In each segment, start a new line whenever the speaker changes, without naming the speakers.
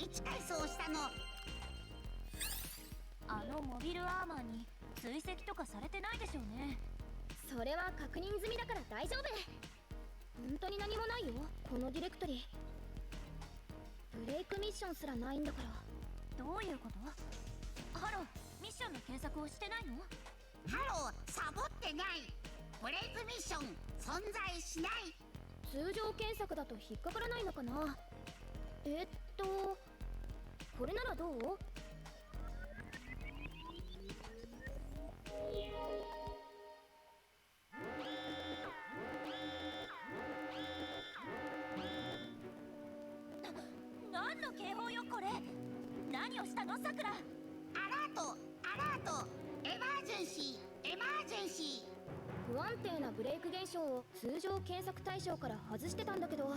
1回そうしたの。
あのモビルアーマーに追跡とかされてないでしょうね。
それは確認済みだから大丈夫。本当に何もないよ、このディレクトリ。ブレイクミッションすらないんだから。
どういうこと？ハロー、ミッションの検索をしてないの？
ハロー、サボってない。ブレイクミッション存在しない。
通常検索だと引っかからないのかな。これならどう？
何の警報よこれ。何をしたのさくら？
アラートアラート、エマージェンシーエマージェンシー。
不安定なブレイク現象を通常検索対象から外してたんだけど、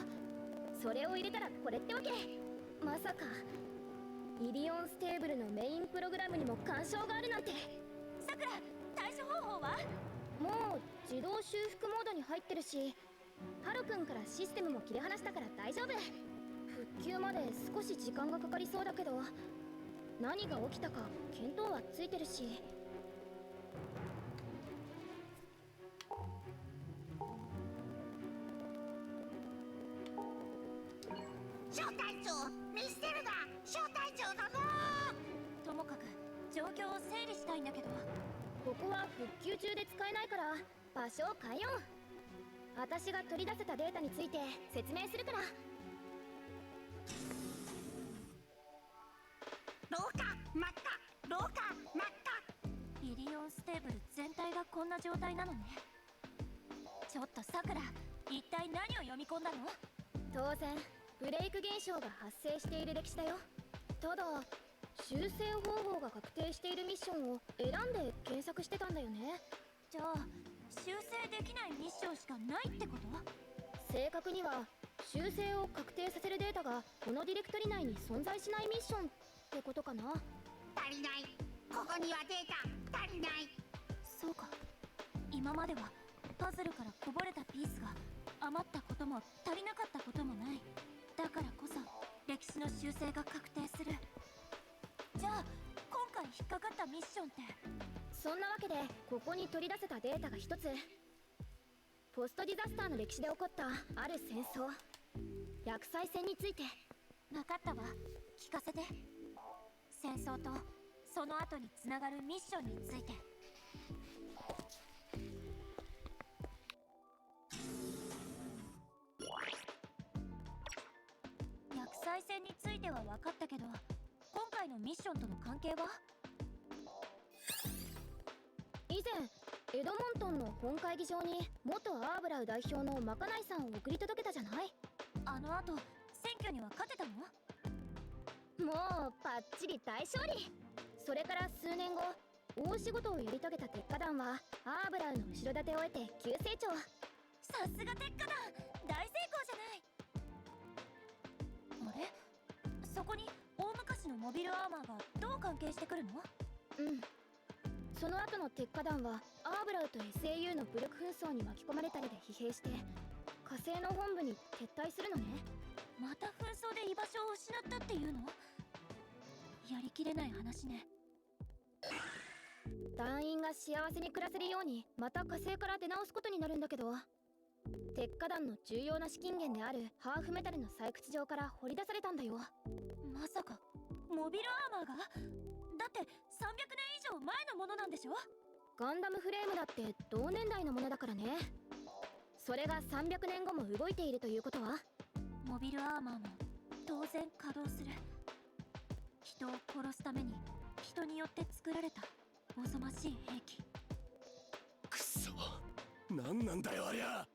それを入れたらこれってわけ。まさかイリオンステーブルのメインプログラムにも干渉があるなんて。
さくら、対処方法は？
もう自動修復モードに入ってるし、ハロ君からシステムも切り離したから大丈夫。復旧まで少し時間がかかりそうだけど、何が起きたか見当はついてるし。
小隊長、見捨てるな。小隊長殿。
ともかく状況を整理したいんだけど。
ここは復旧中で使えないから場所を変えよう。私が取り出せたデータについて説明するから。
廊下真っ赤、廊下真っ赤。
イリオンステーブル全体がこんな状態なのね。ちょっとさくら、一体何を読み込んだの？
当然ブレイク現象が発生している歴史だよ。ただ修正方法が確定しているミッションを選んで検索してたんだよね。
じゃあ修正できないミッションしかないってこと？
正確には修正を確定させるデータがこのディレクトリ内に存在しないミッションってことかな。
足りない。ここにはデータ足りない。
そうか、今まではパズルからこぼれたピースが余ったことも足りなかったこともない。だからこそ歴史の修正が確定する。じゃあ今回引っかかったミッションって？
そんなわけでここに取り出せたデータが一つ。ポストディザスターの歴史で起こったある戦争、薬剤戦について。
分かったわ、聞かせて。戦争とその後につながるミッションについて。薬剤戦については分かったけど、今回のミッションとの関係は？
以前エドモントンの本会議場に元アーブラウ代表のまかないさんを送り届けたじゃない。
あの後選挙には勝てたの？
もうパッチリ大勝利。それから数年後、大仕事をやり遂げた鉄火団はアーブラウの後ろ盾を得て急成長。
さすが鉄火団、大成功じゃない。あれ、そこに大昔のモビルアーマーがどう関係してくるの？
その後の鉄火団はアーブラウと SAU の武力紛争に巻き込まれたりで疲弊して火星の本部に撤退するのね。
また紛争で居場所を失ったっていうの？やりきれない話ね。
団員が幸せに暮らせるようにまた火星から出直すことになるんだけど、鉄火団の重要な資金源であるハーフメタルの採掘場から掘り出されたんだよ。
まさかモビルアーマーが？だって300年以上前のものなんでしょ？
ガンダムフレームだって同年代のものだからね。それが300年後も動いているということは、
モビルアーマーも当然稼働する。人を殺すために人によって作られたおぞましい兵器。
くそ、何なんだよありゃ。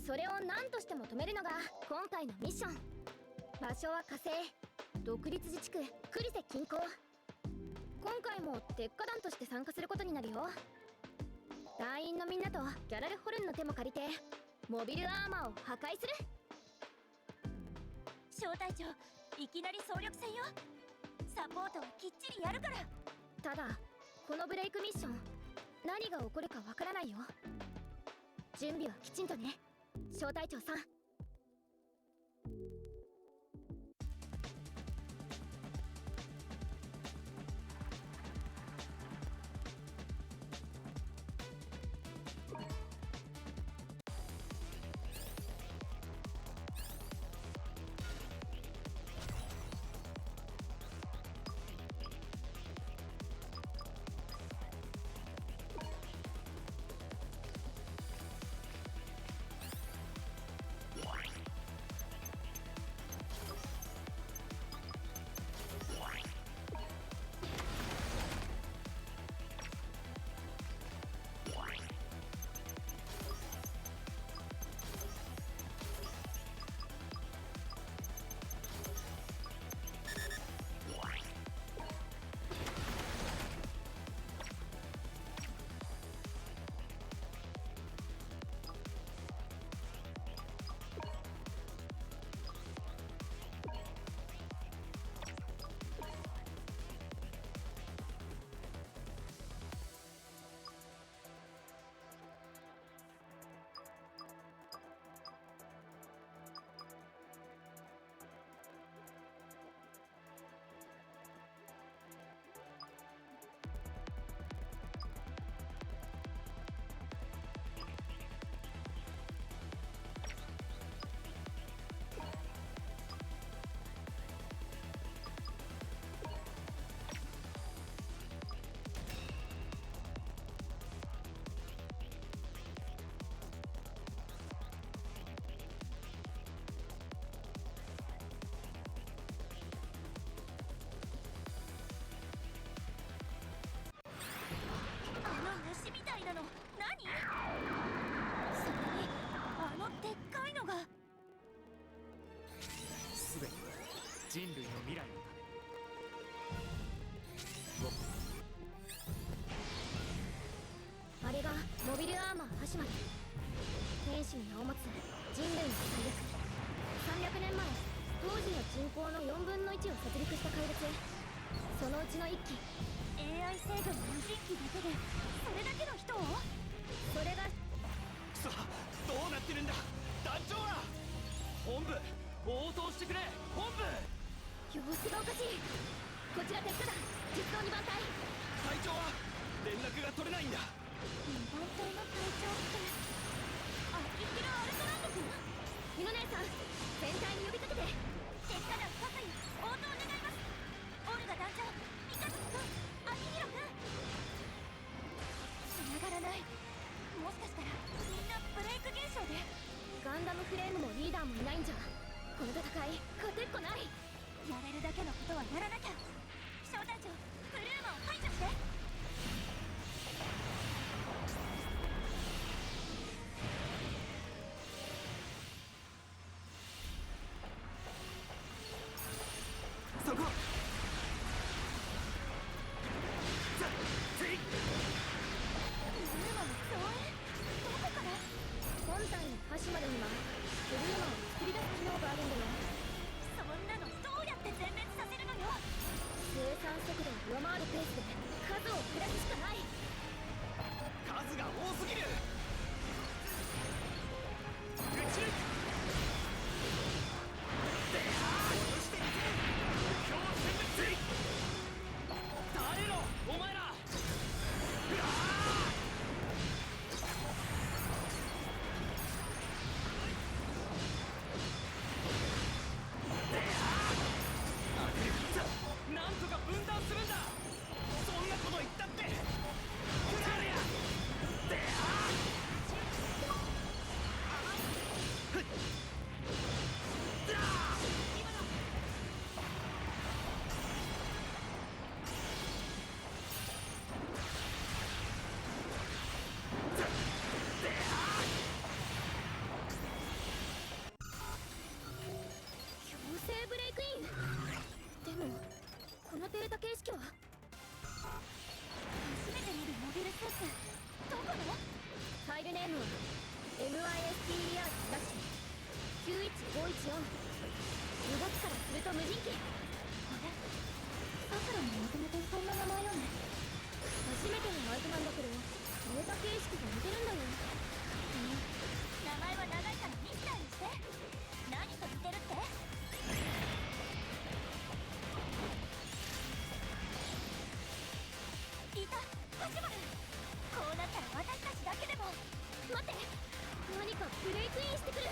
それを何としても止めるのが今回のミッション。場所は火星独立自治区クリセ近郊。今回も鉄火団として参加することになるよ。団員のみんなとギャラルホルンの手も借りてモビルアーマーを破壊する。
小隊長、いきなり総力戦よ。サポートはきっちりやるから。
ただこのブレイクミッション何が起こるかわからないよ。準備はきちんとね、小隊長さん。島で天使の名を持つ人類の最悪、300年前当時の人口の4分の1を殺戮した怪物、そのうちの1機。
AI 制御の無人機だけでそれだけの人を。
それが
さあどうなってるんだ団長は。本部応答してくれ本部。
様子がおかしい。こちら鉄火団実動2番隊。
隊長は連絡が取れないんだ。
2番隊の隊長って秋広アルトランド君。
ゆの姉さん全体に呼びかけて。
鉄火団各位応答願います。オルガ団長、三日月君、秋広君。繋がらない。もしかしたらみんなブレイク現象で。
ガンダムフレームもリーダーもいないんじゃこの戦い勝てっこない。
やれるだけのことはやらなきゃ。小隊長、ブルーマを排除して。
そこ
ブルーマの増援、どこから。
本体の端までにはブルーマを作り出す機能があるんだよ。
そんなのどうやって全滅させるのよ。
生産速度を上回るペースで数を減らすしかない。
数が多すぎる。撃ち抜く。殺してみせる。目標は殲滅。耐えろお前ら。うわあなんとか分断するんだ。そんなこと言ったって。くなるや。であふっだ今だ。であ
強制ブレイクイン。でもこのデータ形式は。
初めて見るモビルスーツ、どこの。
ファイルネームは MISTER スラッシュ91514。動きからすると無人機。
あれ、さくらももともとそんな名前よね。
初めてのマイクなんだけどデータ形式が似てるんだよ。
名前は長いからミスターにして。何と似てるって。いた、パシモル。こうなったら私たちだけでも。
待って、何かブレイクインしてくる。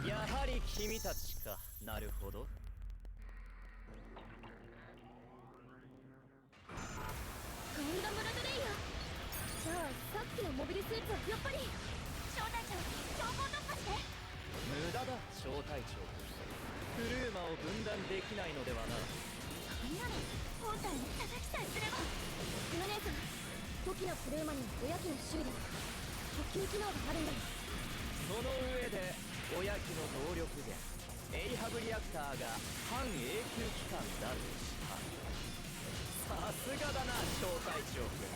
やはり君たちか。なるほど。
ガンダムラドレイヤー。じゃあさっきのモビルスーツはやっぱり。
小隊長、強行突破して。
無駄だ小隊長。クルーマを分断できないのではな。
そんなの本体に叩きさえすれば。
ゆの姉さん、トキのプルーマには親機の修理補給機能があるんだよ。
その上で親機の動力源エイハブリアクターが半永久期間だとした。さすがだな小隊長君。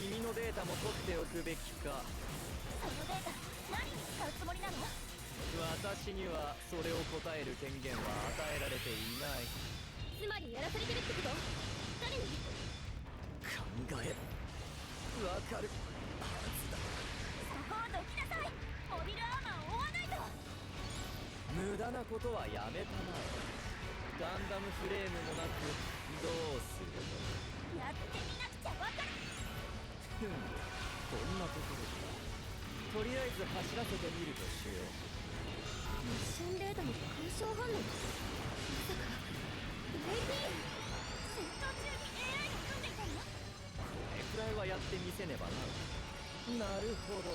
君のデータも取っておくべきか。
そのデータ何に使うつもりなの。
私にはそれを答える権限は与えられていない。
つまりやらされてるってこと。誰に。
考えわかるはずだ。
そこをどきなさい。モビルアーマーを追わないと。
無駄なことはやめたな。ガンダムフレームもなくどうする。
やってみなくちゃわかる。
ふん、こんなところか。とりあえず走らせてみるとしよう。
ミッションデータの干渉反応。まさかブレイクイン。
戦闘中に AI が組んでいたの。
これくらいはやってみせねばな。なるほど。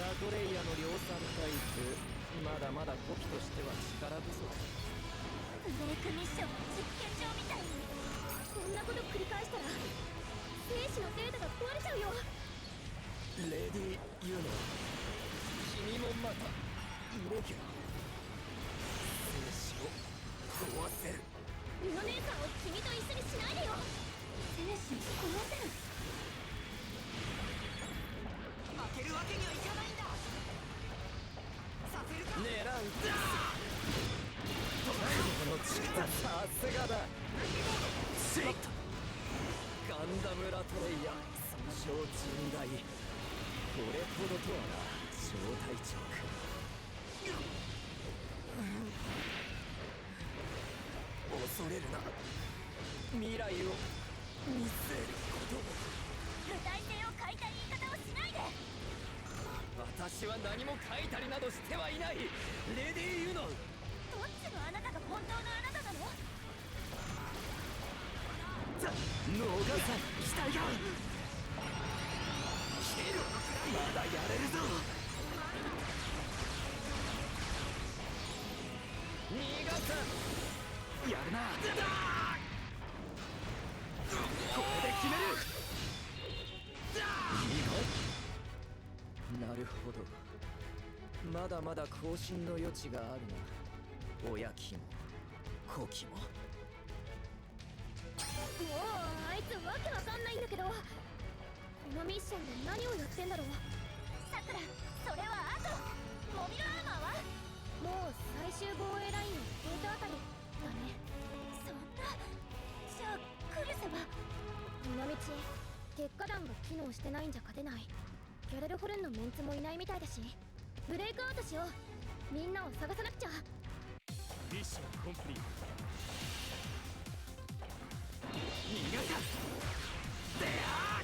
ラドレイヤの量産タイプ、まだまだ古希としては力不足。
ブレイクミッション実験場みたいに。
こんなこと繰り返したら兵士のデータが壊れちゃうよ。
レディ・ユノ、君もまたイレギュラー。生死を壊せる。
姉さんを君と一緒にしないでよ。
生死を殺せる。
負けるわけにはいかないんだ。させるか。
狙うこの力、さすがだ。しまった。ガンダムラトレイヤー損傷甚大。これほどとはな、小隊長君。恐れるな。未来を見据えることを。
具体性を欠いた言い方をしないで。
私は何も書いたりなどしてはいない。レディー・ユノ。
どっちのあなたが本当のあなたなの？
逃さん期待が。まだやれるぞ。逃がさん。やるな。これで決める。いいか。なるほど。まだまだ更新の余地があるな。おやきもコキも。
もうあいつわけわかんないんだけど、このミッションで何をやってんだろう。
さくら、それはあと。モビルアーマーは？
もう最終防衛ラインのゲートあたりだね。
そんな。じゃあクルセは？
この道鉄火弾が機能してないんじゃ勝てない。ギャレルホルンのメンツもいないみたいだし、ブレイクアウトしよう。みんなを探さなくちゃ。
ミッションコンプリート。逃がさん。であー。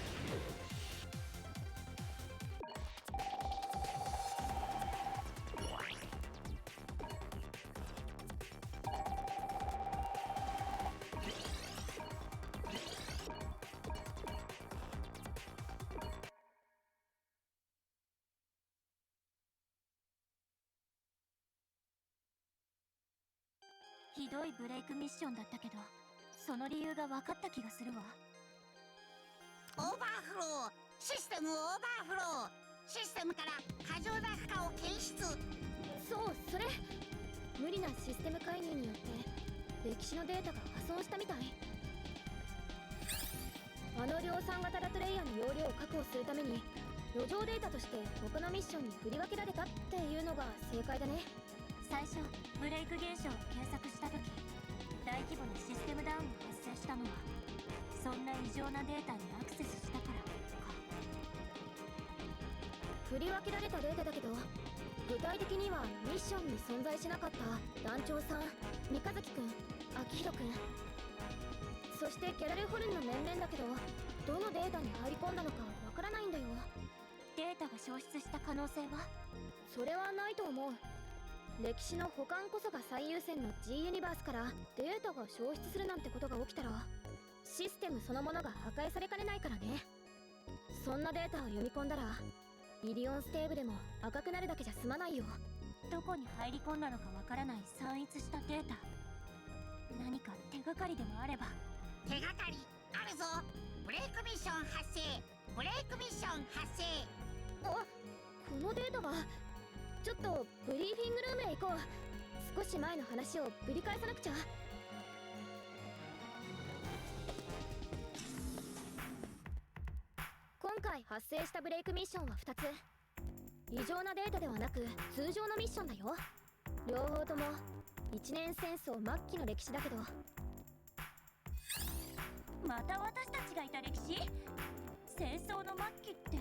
ひどいブレイクミッションだったけど、その理由が分かった気がするわ。
オーバーフロー、システムオーバーフロー、システムから過剰な負荷を検出。
そう、それ無理なシステム介入によって歴史のデータが破損したみたい。あの量産型ラトレイヤーの容量を確保するために余剰データとして他のミッションに振り分けられたっていうのが正解だね。
最初ブレイク現象を検索した時、大規模なシステムダウンが発生したのはそんな異常なデータにアクセスしたからか。
振り分けられたデータだけど、具体的にはミッションに存在しなかった団長さん、三日月くん、秋広くん、そしてギャラルホルンの面々だけど、どのデータに入り込んだのかわからないんだよ。
データが消失した可能性は？
それはないと思う。歴史の保管こそが最優先の G ユニバースからデータが消失するなんてことが起きたら、システムそのものが破壊されかねないからね。そんなデータを読み込んだらミリオンステーブルも赤くなるだけじゃ済まないよ。
どこに入り込んだのかわからない散逸したデータ、何か手がかりでもあれば。
手がかりあるぞ。ブレイクミッション発生、ブレイクミッション発生。
あ、このデータが。ちょっとブリーフィングルームへ行こう。少し前の話をぶり返さなくちゃ。今回発生したブレイクミッションは2つ。異常なデータではなく通常のミッションだよ。両方とも一年戦争末期の歴史だけど。
また私たちがいた歴史？戦争の末期って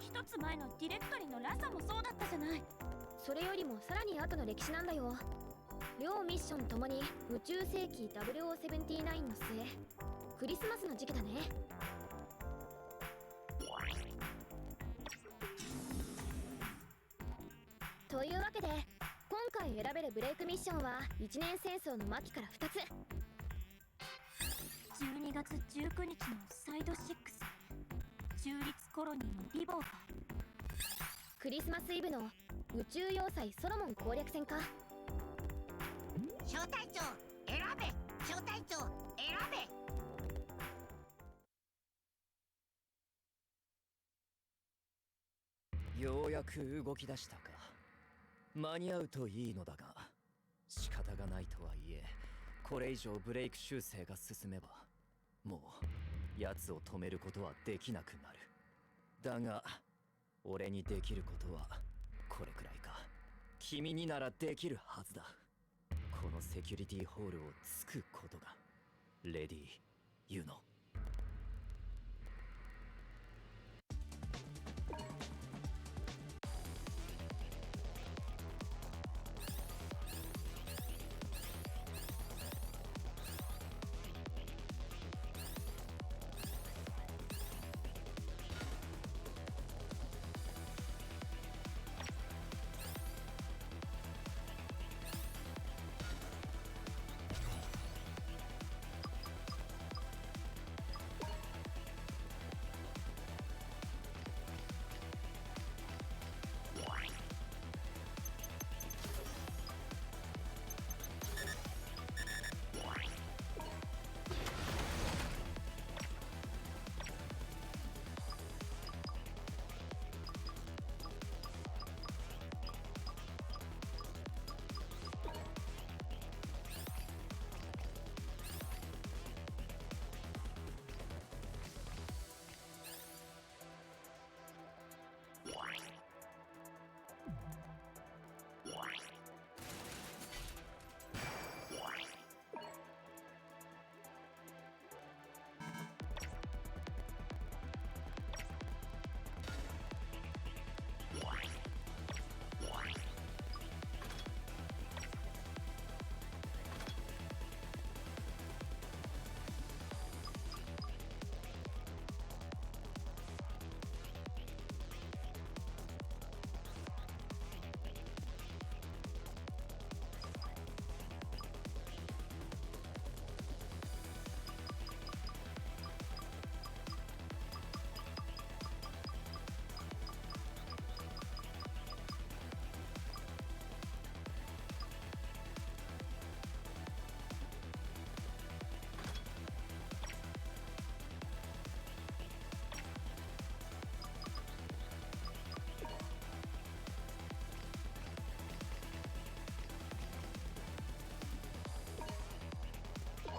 一つ前のディレクトリのラサもそうだったじゃない。
それよりもさらに後の歴史なんだよ。両ミッションともに宇宙世紀0079の末、クリスマスの時期だね。というわけで今回選べるブレイクミッションは一年戦争の末期から2つ。
12月19日のサイド6、中立コロニーのリボーか。
クリスマスイブの宇宙要塞ソロモン攻略戦か。
小隊長選べ、小隊長選べ。
ようやく動き出したか。間に合うといいのだが、仕方がないとはいえこれ以上ブレイク修正が進めばもう奴を止めることはできなくなる。だが俺にできることはこれくらいか。君にならできるはずだ。このセキュリティホールを突くことが。レディー、ユノ。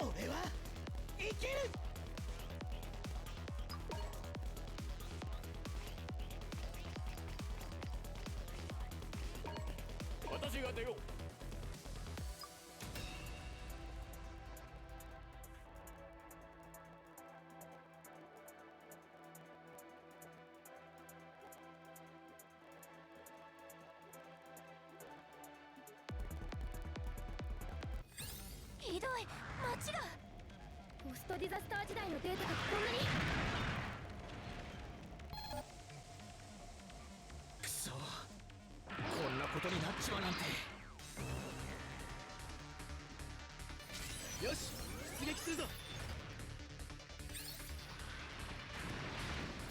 俺は生きる。私が出よう。
ひどい、街が。
ポストディザスター時代のデータがこんなに。
くそ、こんなことになっちまうなんて。よし、出撃するぞ。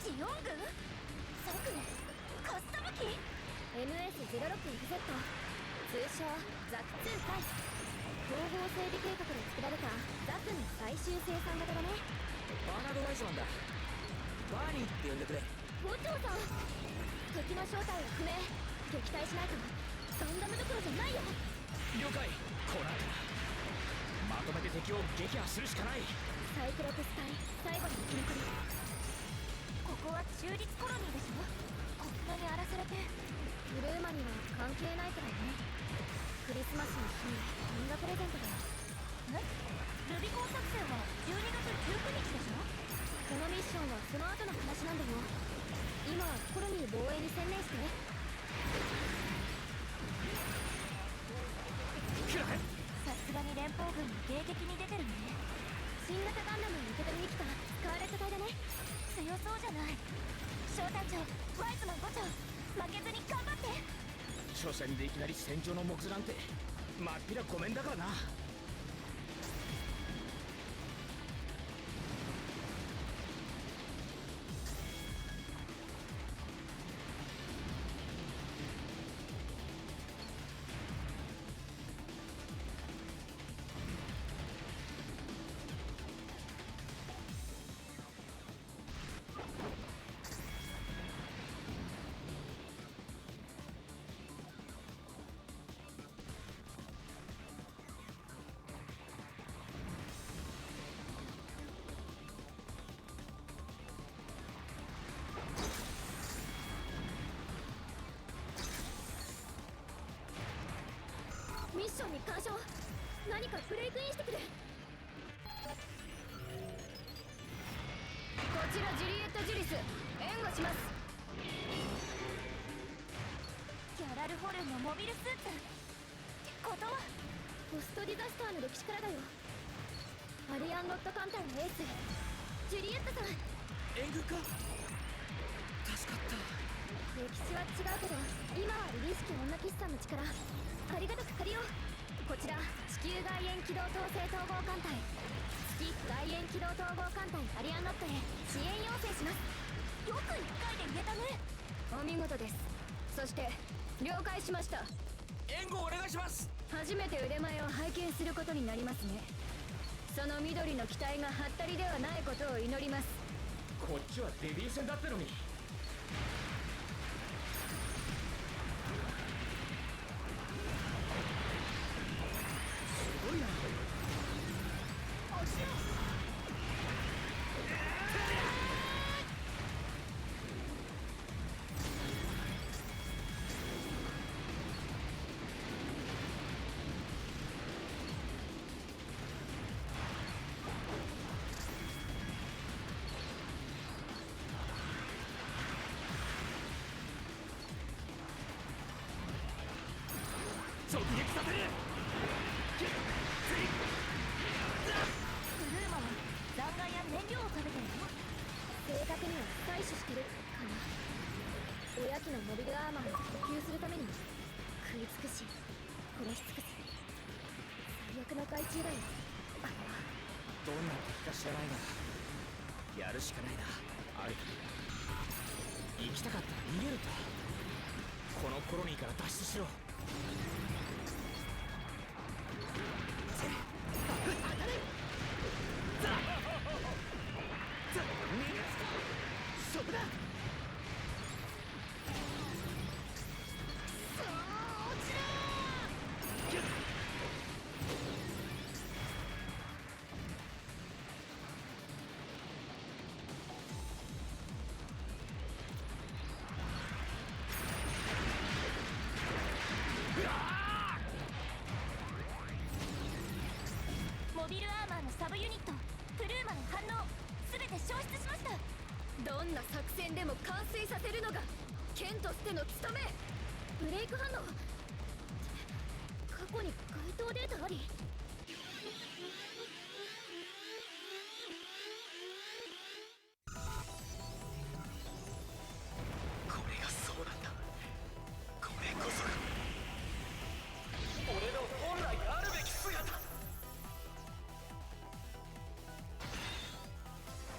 ジオン軍即カスタム機
MS06FZ 通称ザク2対統合整備計画で作られたザクの最終生産型だね。
バーナード・ワイズマンだ。バーニーって呼んでくれ。
五長さん、敵の正体は不明。撃退しないとガンダムどころじゃないよ。
了解。こうなったらまとめて敵を撃破するしかない。
サイクロプス隊最後の生き残り。
ここは中立コロニーでしょ。こんなに荒らされて。
ブルーマには関係ないからね。クリスマスの日にみんなプレゼントだよ。
ルビコン作戦は12月19日でしょ。
このミッションはその後の話なんだよ。今はコロニー防衛に専念して。
さすがに連邦軍に迎撃に出てるね。
新型ガンダムを受け取りに来たスカーレット隊だね。
強そうじゃない。小隊長、ワイズマン5長、負けずに頑張って。
初戦でいきなり戦場のモクズなんてまっぴらごめんだからな。
ッションに干渉。何かブレイクインしてくれ。こちらジュリエット・ジュリス、援護します。
ギャラルホルンのモビルスーツってことは、
ポストディザスターの歴史からだよ。アリアンロット艦隊のエースジュリエットさん。
援軍か。助かった。
歴史は違うけど、今はリリース機女騎士さんの力ありがたく借りよう。こちら地球外縁機動統制統合艦隊、月外縁機動統合艦隊アリアンロットへ支援要請します。
よく1回で言えたね。
お見事です。そして了解しました。
援護お願いします。
初めて腕前を拝見することになりますね。その緑の機体がハッタリではないことを祈ります。
こっちはデビュー戦だってのに。すごいな。直撃させる。
ブルーマは残骸や燃料を食べてるの？
正確には採取してるかな。おやきのモビルアーマーを補給するために食い尽くし殺し尽くす最悪の害虫だよ。
どんな敵か知らないがやるしかないな。ある行きたかったら逃げるんだ。このコロニーから脱出しろ。
そこだ。
モビルアーマーのサブユニットプルーマの反応全て消失しました。
どんな作戦でも完遂させるのが剣としての務め。ブレイク反応過去に該当データあり。
これがそうなんだ。これこそが俺の本来あるべき姿。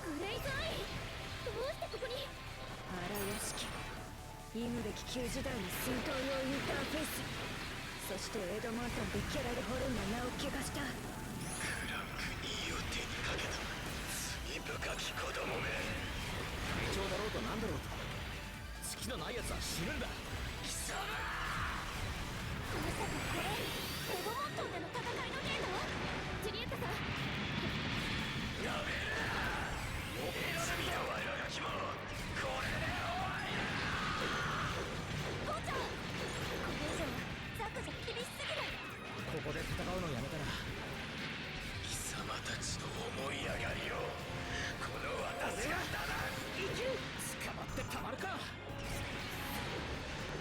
グレイズアイ、どうしてここに。荒屋敷、忌むべき旧時代の戦闘用インターフェース、そしてエドモントンでギャラルホルンの名を汚した。
クランク2を手にかけた罪深き子供め。
隊長だろうと何だろうと好きのない奴は死ぬんだ。
貴様。
まさかこれエドモントンでの戦いのデータ？
ジュリエットさん。
やめるな。罪の悪ガキもこれで終わりだ。
父ちゃん、これ以上ザクじゃ厳しすぎる。
ここで戦うのやめたら
貴様たちの思い上がりをこの私がただ
生きる。捕まってたまるか。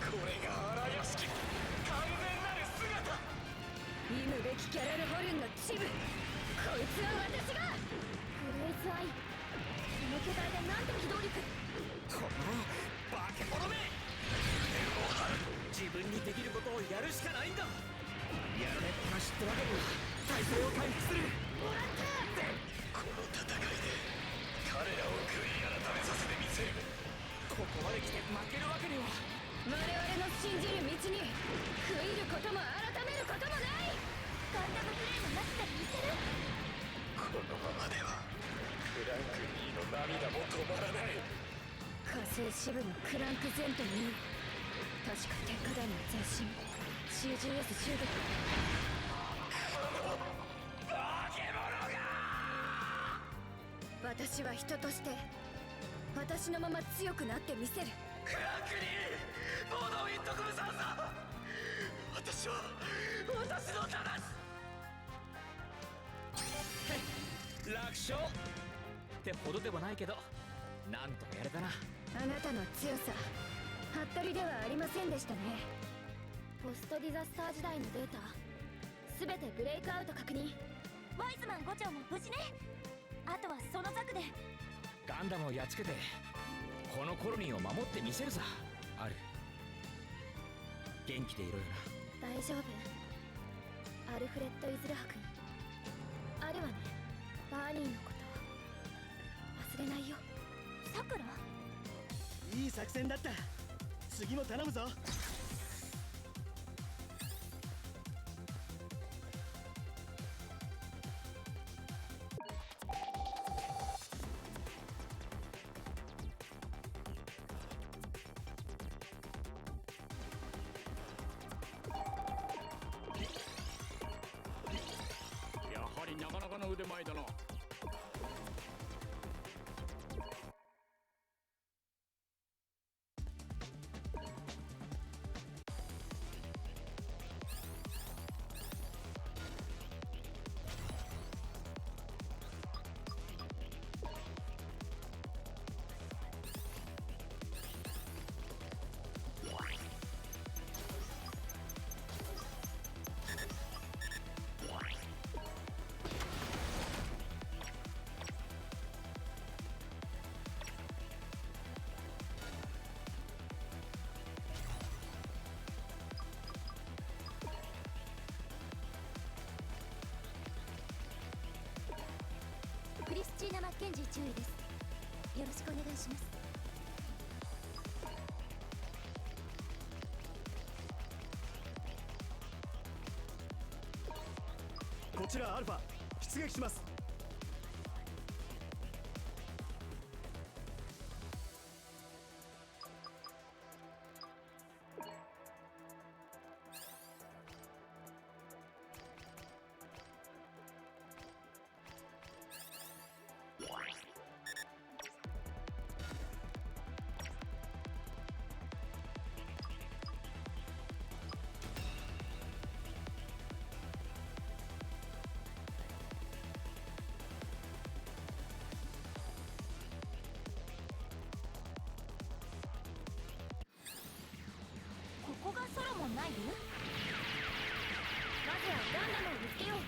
これが荒屋敷完全なる姿。
忌むべきギャラルホルンのチブ、こいつは私が。グレイズアイ、この巨体でなんて機動力。
この化け物め。自分にできることをやるしかないんだ。やられっぱなしってわけには体勢を回復する。
もらった。
この戦いで彼らを悔い改めさせてみせる。
ここまで来て負けるわけには。
我々の信じる道に悔いることも改めることもない。
ガンダムフレームなしで似てる。
このままではクランク2の涙も止まらない。
火星支部のクランクゼント2、確か鉄火団の前身 CGS 中毒。
化け物が。
私は人として私のまま強くなってみせる。
クランク2ボードウィントコムさんだ。私は私の
楽勝ってほどでもないけど、なんとかやれたな。
あなたの強さ服部ではありませんでしたね。ポストディザスター時代のデータ全てブレイクアウト確認。
ワイズマン5長も無事ね。あとはそのザクで
ガンダムをやっつけてこのコロニーを守ってみせるさ。ある元気でいろよな。
大丈夫。アルフレッド・イズルハ君、あるわね、バーニーのこと忘れないよ。
さくら。
いい作戦だった。次も頼むぞ。
やはりなかなかの腕前だな。
クリスチーナ・マッケンジー注意です。よろしくお願いします。
こちらアルファ、出撃します。
ここがソロモン内部？
まずはガンダムを見つけよう。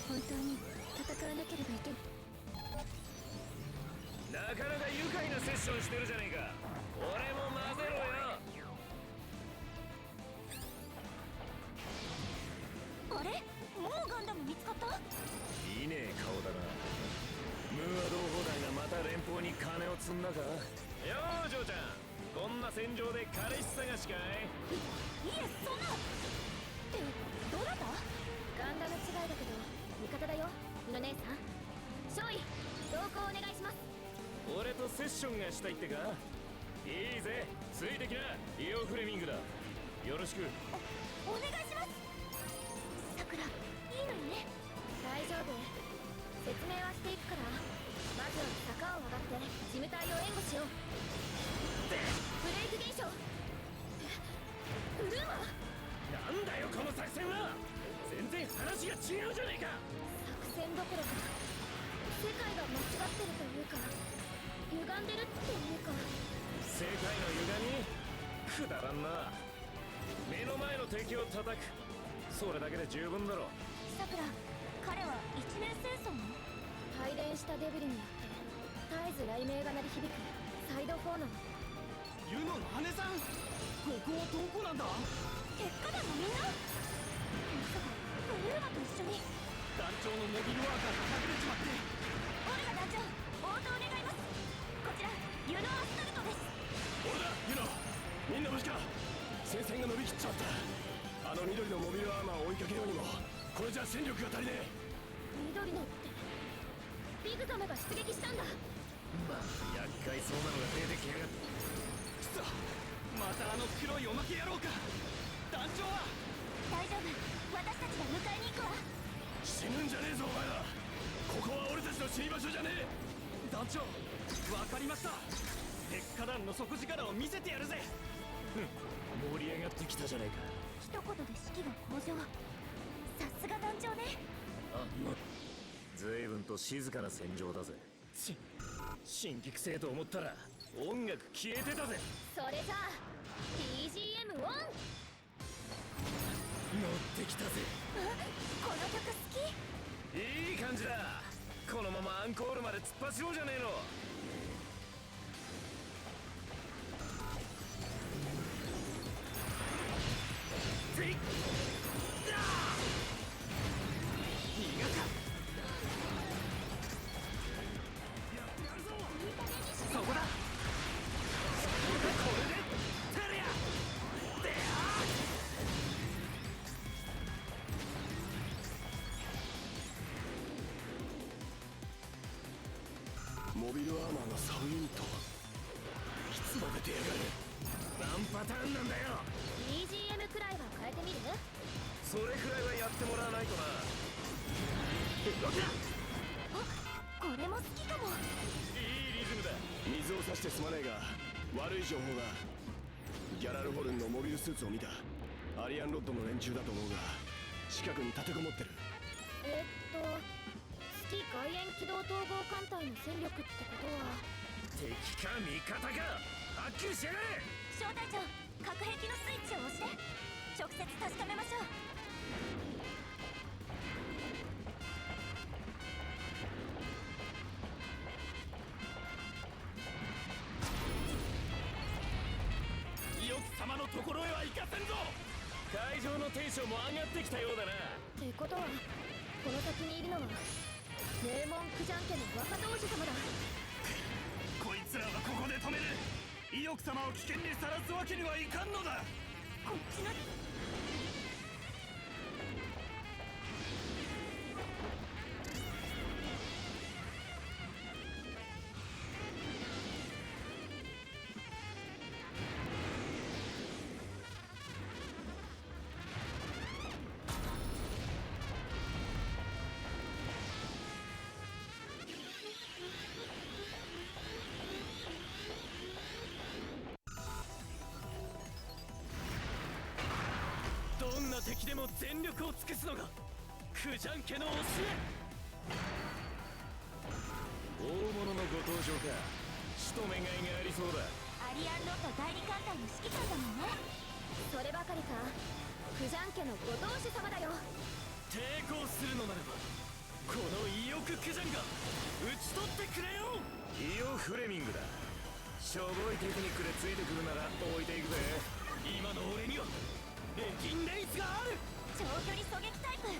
本当に戦わなければいけない。
なかなか愉快なセッションしてるじゃねえか。俺も混ぜろよ。
あれ？もうガンダム見つかった？
いいねえ顔だな。ムーア同胞団がまた連邦に金を積んだか。よー嬢ちゃん、こんな戦場で彼氏探しかい？
いえ、そんなってどなた？
ガンダム違いだけど味方だよ、ミノ姉さん。少尉、同行お願いします。
俺とセッションがしたいってか。いいぜ、ついてきな。イオ・フレミングだ。よろしく。
お願いします。さくら、いいのよね？
大丈夫、説明はしていくから。まずは坂を上がって事務隊を援護しよう。ブレイク現象。ブルーマー。
なんだよこの作戦は。全然話が違うじゃねえか。
作戦どころか世界が間違ってるというか歪んでるっていうか。
世界の歪み？くだらんな。目の前の敵を叩く、それだけで十分だろ。
さくら、彼は一年戦争の？
排練したデブリによって絶えず雷鳴が鳴り響くサイド4の。
ユノの姉さん、ここはどこなんだ？
鉄火団のみんな？まさかブルーマと一緒に？
団長のモビルワーカーが隠れちまって。
オルガ団長、応答願います。こちらユノ・アスタルトです。
俺だユノ。みんな無事か？戦線が伸びきっちまった。あの緑のモビルアーマーを追いかけようにもこれじゃ戦力が足りねえ。
緑のってビグザメが出撃したんだ。
まあ厄介そうなのが出てきやがって。
くそ、またあの黒いおまけ野郎か。団長は？
大丈夫、私たちが迎えに行くわ。
死ぬんじゃねえぞお前ら。ここは俺たちの死に場所じゃねえ。
団長、わかりました。鉄火団の底力を見せてやるぜ。
盛り上がってきたじゃないか。
一言で士気が向上。さすが団長ね。
随分と静かな戦場だぜ。新規生と思ったら音楽消えてたぜ。
それじゃあ BGM オン。
乗ってきたぜ。
この曲好き。
いい感じだ。このままアンコールまで突っ走ろうじゃねえの。ていっだ逃がか。そこだ。これでテリアで
モビルアーマーのサブユニットいつまで出やがる。
何パターンなんだよ。
BGM くらいは変えてみる。
それくらいはやってもらわないとな。動くな。
これも好きかも。
いいリズムだ。
水を差してすまねえが悪い情報が。ギャラルホルンのモビルスーツを見た。アリアンロッドの連中だと思うが近くに立てこもってる。
月外縁機動統合艦隊の戦力ってことは。
敵か味方かはっきりしやがれ。
小隊長、核兵器のスイッチを押して直接確かめましょう。
伊予様のところへは行かせんぞ。会場のテンションも上がってきたようだな。
ってことはこの先にいるのは名門クジャン家の若同士様だ。
こいつらはここで止める。伊予様を危険にさらすわけにはいかんのだ。
こっちの
どんな敵でも全力を尽くすのがクジャン家の教え。大物のご登場か。仕留めがいがありそうだ。
アリアンロッド代理艦隊の指揮官だもんね。
そればかりかクジャン家のご当主様だよ。
抵抗するのならばこの伊予クジャンが討ち取ってくれよ。伊予フレミングだ。しょぼいテクニックでついてくるなら置いていくぜ。今の俺にはレギンレイスがある。
長距離狙撃タイプ。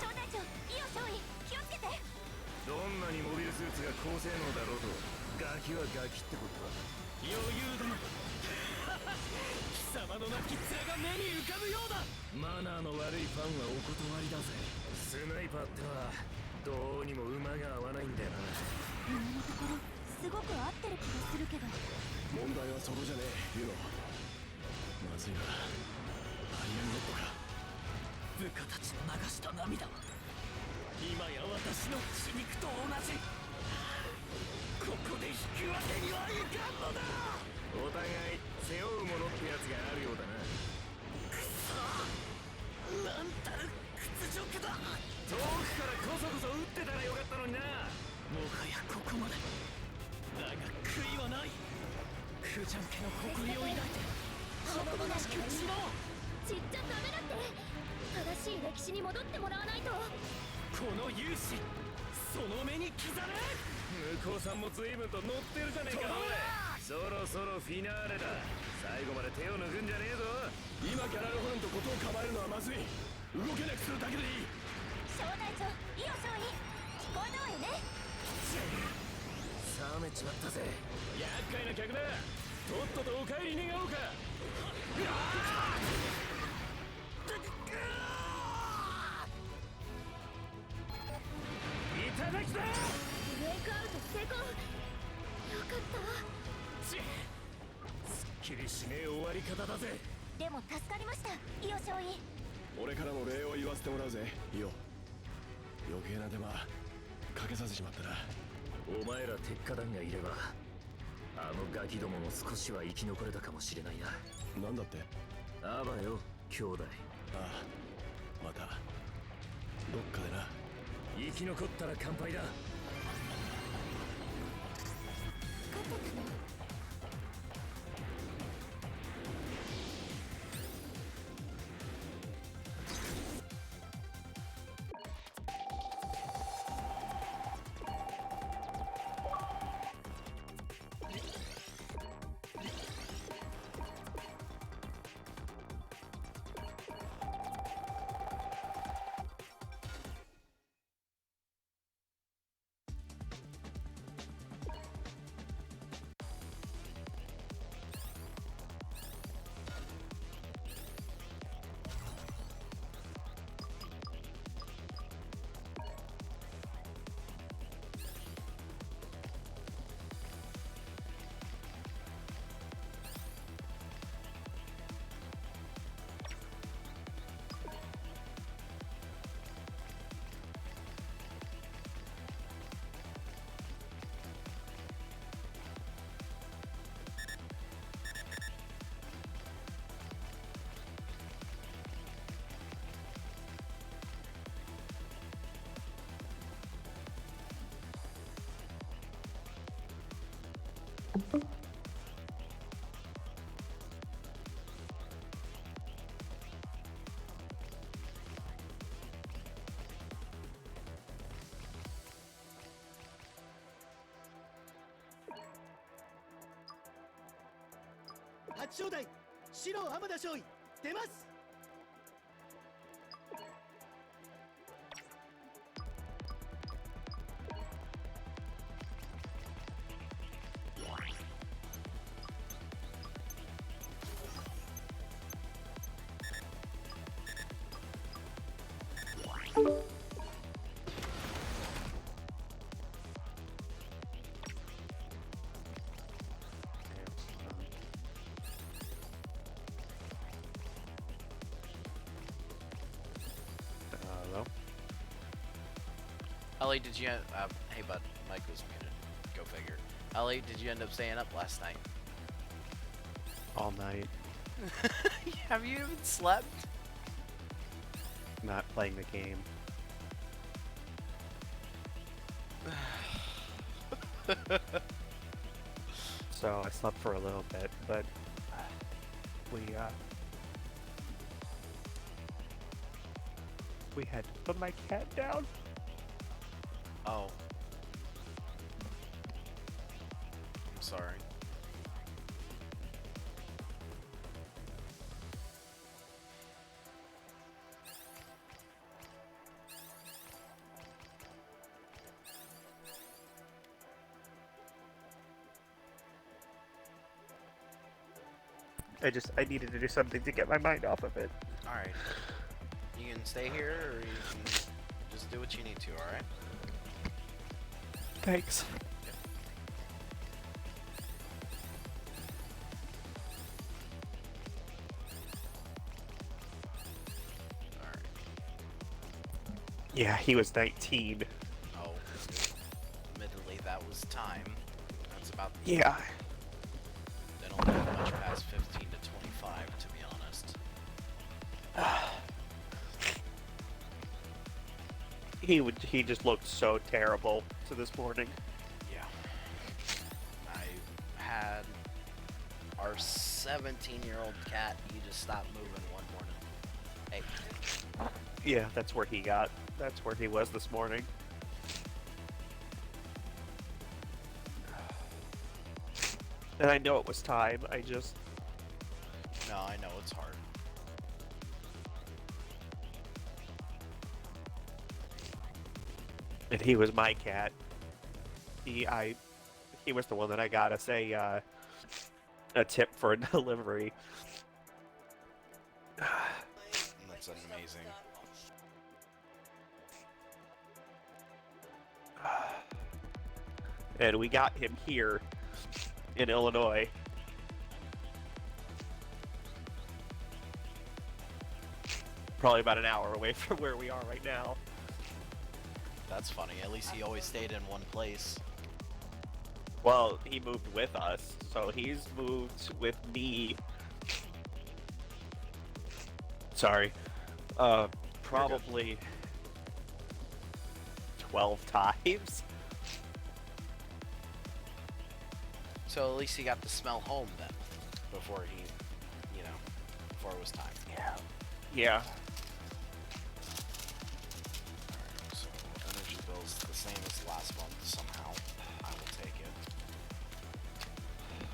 小隊長、伊予少尉、気をつけて。
どんなにモビルスーツが高性能だろうとガキはガキってことだ。余裕だな。貴様の亡き面が目に浮かぶようだ。マナーの悪いファンはお断りだぜ。スナイパーってのはどうにも馬が合わないんだよな。
今のところすごく合ってる気がするけど。
問題はそこじゃねえユノ。まずいな。アリアンロッドか。
部下たちの流した涙は今や私の血肉と同じ。ここで引くわけにはいかんのだ。お互い背負うものってやつがあるようだな。くそなんたる屈辱だ。遠くからこそこそ撃ってたらよかったのにな。もはやここまでだが悔いはない。クジャン家の誇りを抱いて華々しく散ろう。
散っちゃダメだって。正しい歴史に戻ってもらわないと。
この勇姿その目に刻め。向こうさんも随分と乗ってるじゃねえか。そろそろフィナーレだ。最後まで手を抜くんじゃねえぞ。
今ギャラルホルンとことを構えるのはまずい。動けなくするだけでいい。
小隊長、伊予少尉、聞こえたわよね。
冷めちまったぜ。厄介な客だ。とっととお帰り願おうか。いただきだ。
ブレイクアウト成功。よかった。
すっきりしねえ終わり方だぜ。
でも助かりました、伊予少尉。
俺からも礼を言わせてもらうぜイヨ。余計な手間かけさせちまったな。
お前ら鉄火団がいればあのガキどもも少しは生き残れたかもしれないな。
なんだって。
あばよ兄弟。
ああまたどっかでな。
生き残ったら乾杯だ。
勝てたの？
八正代白浜田少尉出ます。
Hello?
Ellie, did you hey bud, Mike was muted. Go figure. Ellie, did you end up staying up last night?
All night.
Have you even slept?
Not playing the game. So I slept for a little bit, but we had to put my cat down.
Oh. I'm sorry.
I needed to do something to get my mind off of it.
Alright. You can stay here, or you can just do what you need to, alright?
Thanks.
Alright.
Yeah, he was 19.
Oh. Admittedly, that was time. That's about
Yeah.
They don't live much past 15 to 25, to be honest.
He just looked so terrible to this morning.
Yeah. I had our 17-year-old cat, he just stopped moving one morning. Hey.
Yeah, that's where he was this morning. And I know it was time,
No, I know, it's hard.
And he was my cat. He was the one that I got us a tip for a delivery.
That's amazing.
And we got him here in Illinois. Probably about an hour away from where we are right now.
That's funny. At least he always stayed in one place.
Well, he moved with us, so he's moved with me. Sorry. Probably 12 times.
So at least he got to smell home then, before he, before it was time.
Yeah. Yeah.
Alright, so energy bill's the same as last month somehow. I will take it.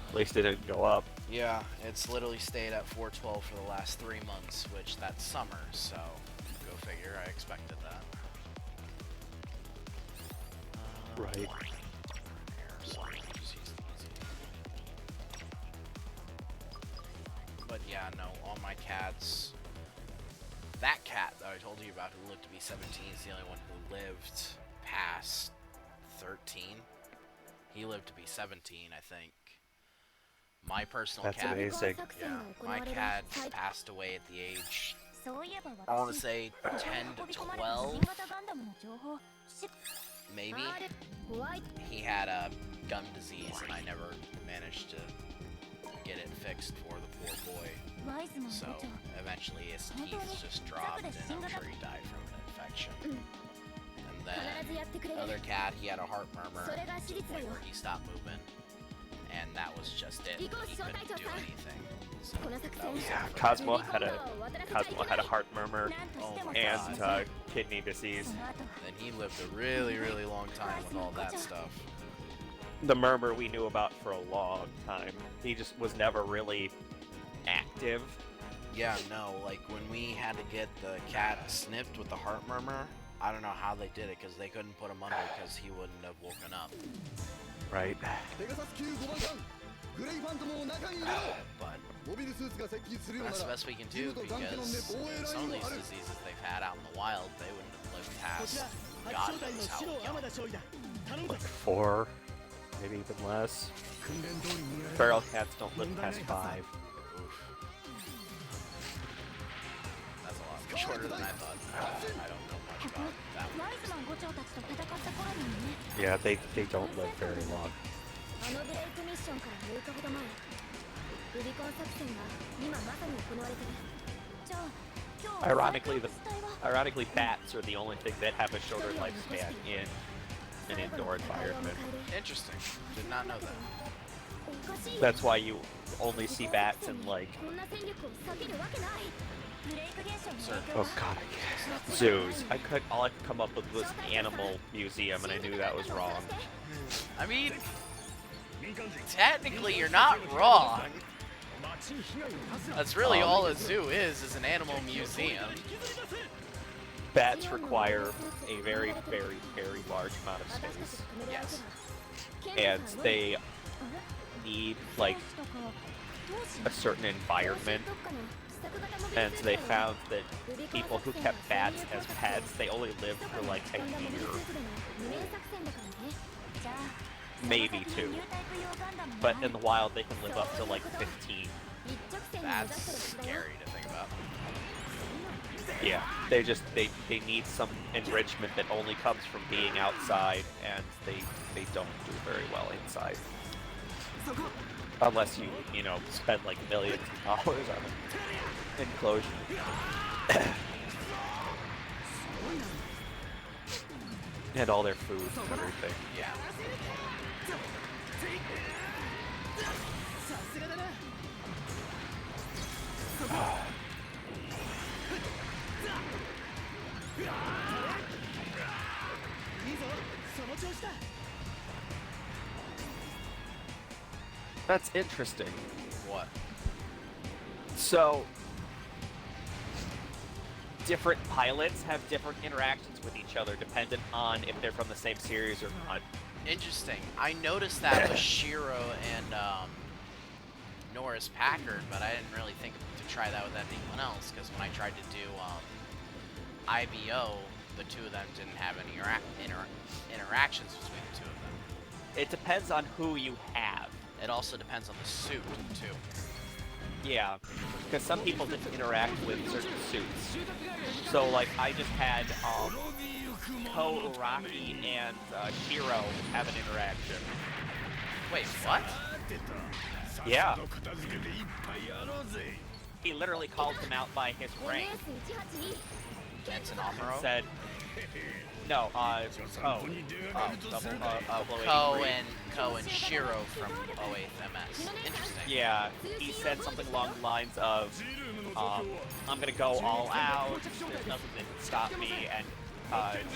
At least it didn't go up.
Yeah, it's literally stayed at 412 for the last 3 months, which that's summer, so go figure, I expected that.
Right.
Here, so just use the easy. But yeah, no, all my cats. That cat that I told you about who lived to be 17 is the only one who lived past 13. He lived to be 17, I think. My personal
That's
cat.
amazing.
Yeah, my cat passed away at the age, I want to say 10 to 12, maybe. He had a gum disease, and I never managed to get it fixed for the poor boy. So eventually his teeth just dropped, and I'm sure he died from an infection. And then the other cat, he had a heart murmur to the point where he stopped moving, and that was just it. He couldn't do anything. So that was
Yeah, Cosmo had a heart murmur and kidney disease.
And he lived a really, really long time with all that stuff.
The murmur we knew about for a long time. He just was never really active.
Yeah, no, like when we had to get the cat snipped with the heart murmur, I don't know how they did it because they couldn't put him under because he wouldn't have woken up.
Right.
But that's the best we can do because some of these diseases they've had out in the wild, they wouldn't have lived past God knows how young.
Like 4, maybe even less. Feral cats don't live past 5.
Oof. That's a lot shorter than I thought. I don't know much about that one.
Yeah, they don't live very long. Ironically, bats are the only thing that have a shorter lifespan in an indoor environment.
Interesting. Did not know that.
That's why you only see bats in, like, oh god, I can't. Zoos. All I could come up with was animal museum, and I knew that was wrong.
I mean, technically you're not wrong. That's really all a zoo is an animal museum.
Bats require a very, very, very large amount of space.
Yes.
And they need, like, a certain environment. And they found that people who kept bats as pets, they only lived for like a year. Maybe 2. But in the wild, they can live up to like 15.
That's scary to think about.
Yeah, they need some enrichment that only comes from being outside, and they don't do very well inside. Unless you know, spend like millions of dollars on an enclosure. And all their food and everything.
Yeah.
That's interesting.
What?
So, different pilots have different interactions with each other dependent on if they're from the same series or not.
Interesting. I noticed that with Shiro and Norris Packard, but I didn't really think to try that with anyone else, because when I tried to do IBO, the two of them didn't have any interactions between the two of them.
It depends on who you have.
It also depends on the suit, too.
Yeah, because some people didn't interact with certain suits. So, like, I just had Ko Uraki and Shiro have an interaction.
Wait, what?
Yeah. He literally called him out by his rank.
Ensign Amuro?
Said, No,
Ko and Shiro from 08th MS. Interesting.
yeah, he said something along the lines of, I'm gonna go all out, there's nothing that can stop me, and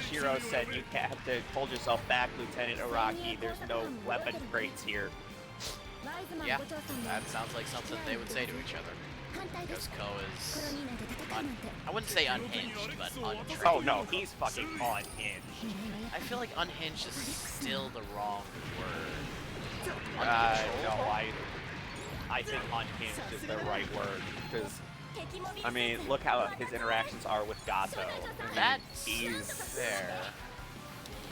Shiro said, you have to hold yourself back, Lieutenant Araki, there's no weapon crates here.
Yeah, that sounds like something they would say to each other. Because Ko is, I wouldn't say unhinged, but untrained.
Oh no, he's fucking unhinged.
I feel like unhinged is still the wrong word.
No, I think unhinged is the right word, because, I mean, look how his interactions are with Gato.
That's
he's
fair.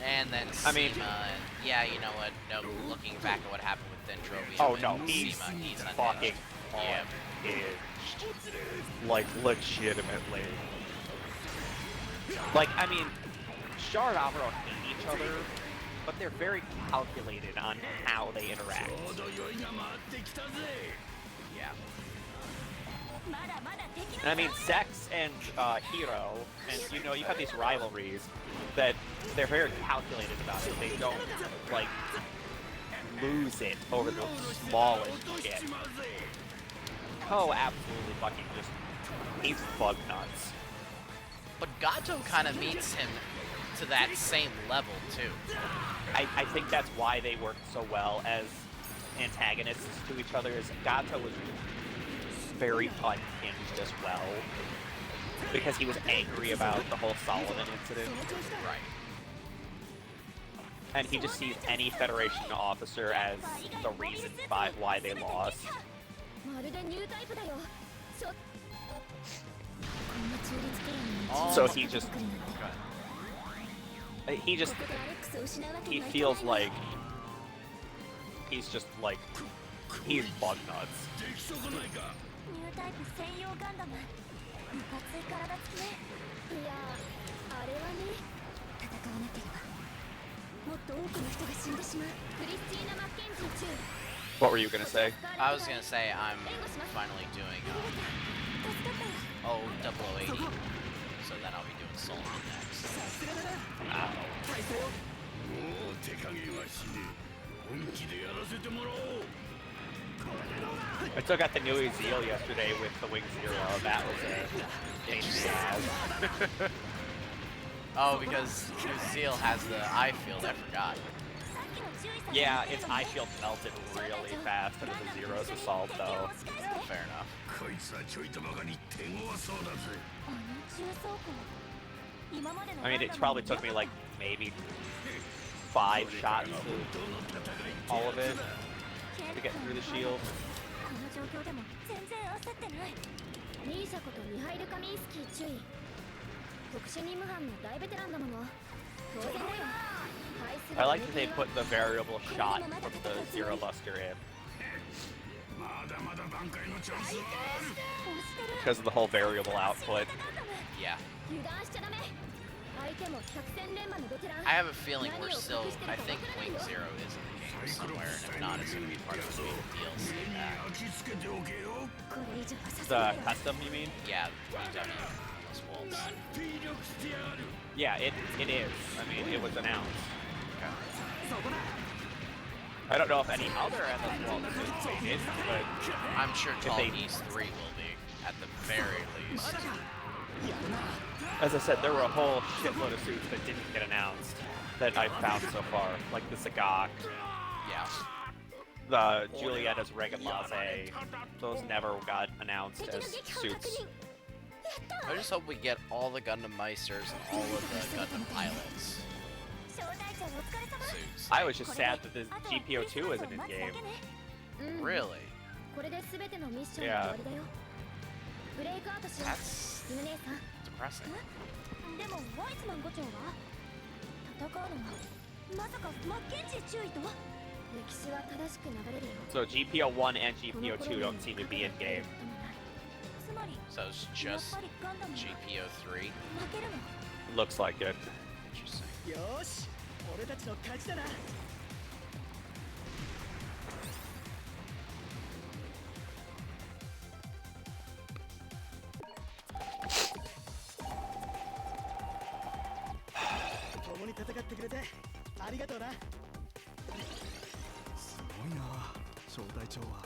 And then Seema,
I mean,
and yeah, you know what, no, looking back at what happened with Dendrobium
oh no,
he's
fucking unhinged. Like, legitimately. Like, I mean, Char and Amuro hate each other, but they're very calculated on how they interact.
Yeah.
And I mean, Sex and Hiro, and you know, you have these rivalries that they're very calculated about it. They don't, like, lose it over the smallest shit. Ko absolutely fucking just, he's bug nuts.
But Gato kind of meets him to that same level, too.
I think that's why they work so well as antagonists to each other, is Gato was very unhinged as well. Because he was angry about the whole Solomon incident.
Right.
And he just sees any Federation officer as the reason why they lost. So he feels like he's just like, he's bug nuts. What were you gonna say?
I was gonna say I'm finally doing double 080, so then I'll be doing Solon next.
I still got the new Ezeel yesterday with the Wing Zero. That was a pain in the ass.
Oh, because Ezeel has the eye field, I forgot.
Yeah, its eye shield melted really fast under the Zero's assault, though.
Fair enough.
I mean, it probably took me like maybe 5 shots to all of it to get through the shield. I like that they put the variable shot from the Zero Buster in. Because of the whole variable output.
Yeah. I have a feeling we're still, I think Wing Zero is in the game somewhere, and if not, it's going to be part of the DLC.
The custom, you mean?
Yeah, those wolves.
Yeah, it is. I mean, it was announced. I don't know if any other Endless Worlds is made it, but
I'm sure Tall East 3 will be, at the very least.
As I said, there were a whole shitload of suits that didn't get announced that I've found so far, like the Zagok,
Yeah.
the Julietta's Regan Laze. Those never got announced as suits.
I just hope we get all the Gundam Meisters and all of the Gundam pilots. Suits.
I was just sad that the GPO2 isn't in game.
Really?
Yeah.
That's depressing.
So GPO1 and GPO2 don't seem to be in game.
So it's just GPO3?
Looks like it.
Interesting.
戦ってくれてありがとうな。すごいな、小隊長は。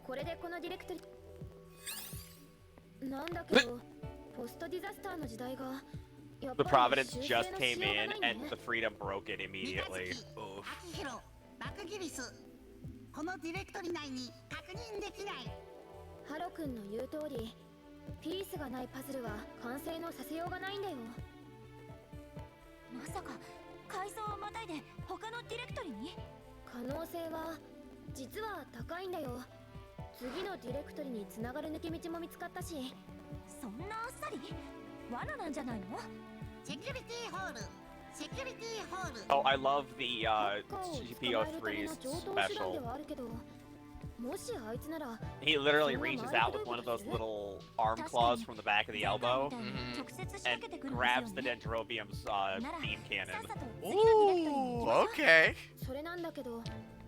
これでこのディレクトリなんだけど、ポストディザスターの時代が
The Providence just came in and the Freedom broke it immediately.
秋広バクギリス、このディレクトリ内に確認できない。
ハロ君の言う通り、ピースがないパズルは完成のさせようがないんだよ。
まさか階層をまたいで他のディレクトリに？
可能性は実は高いんだよ。次のディレクトリにつながる抜け道も見つかったし。
そんなあっさり？罠なんじゃないの？
セキュリティホール、セキュリティホール。
Oh, I love the GPO3's special.
もしあいつなら
He literally reaches out with one of those little arm claws from the back of the elbow and grabs the Dendrobium's beam cannon.
Ooh, okay.
それなんだけど、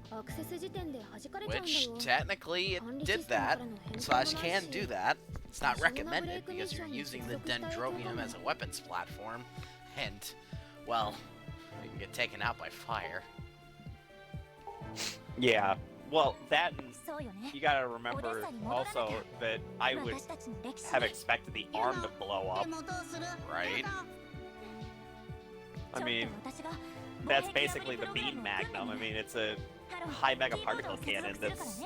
アクセス時点で弾かれちゃうんだ
Which
よ。
technically it did that, slash can do that. It's not recommended because you're using the Dendrobium as a weapons platform, and, well, you can get taken out by fire.
Yeah, well, that and you gotta remember also that I would have expected the arm to blow up.
Right?
I mean, that's basically the beam magnum. I mean, it's a high mega particle cannon that's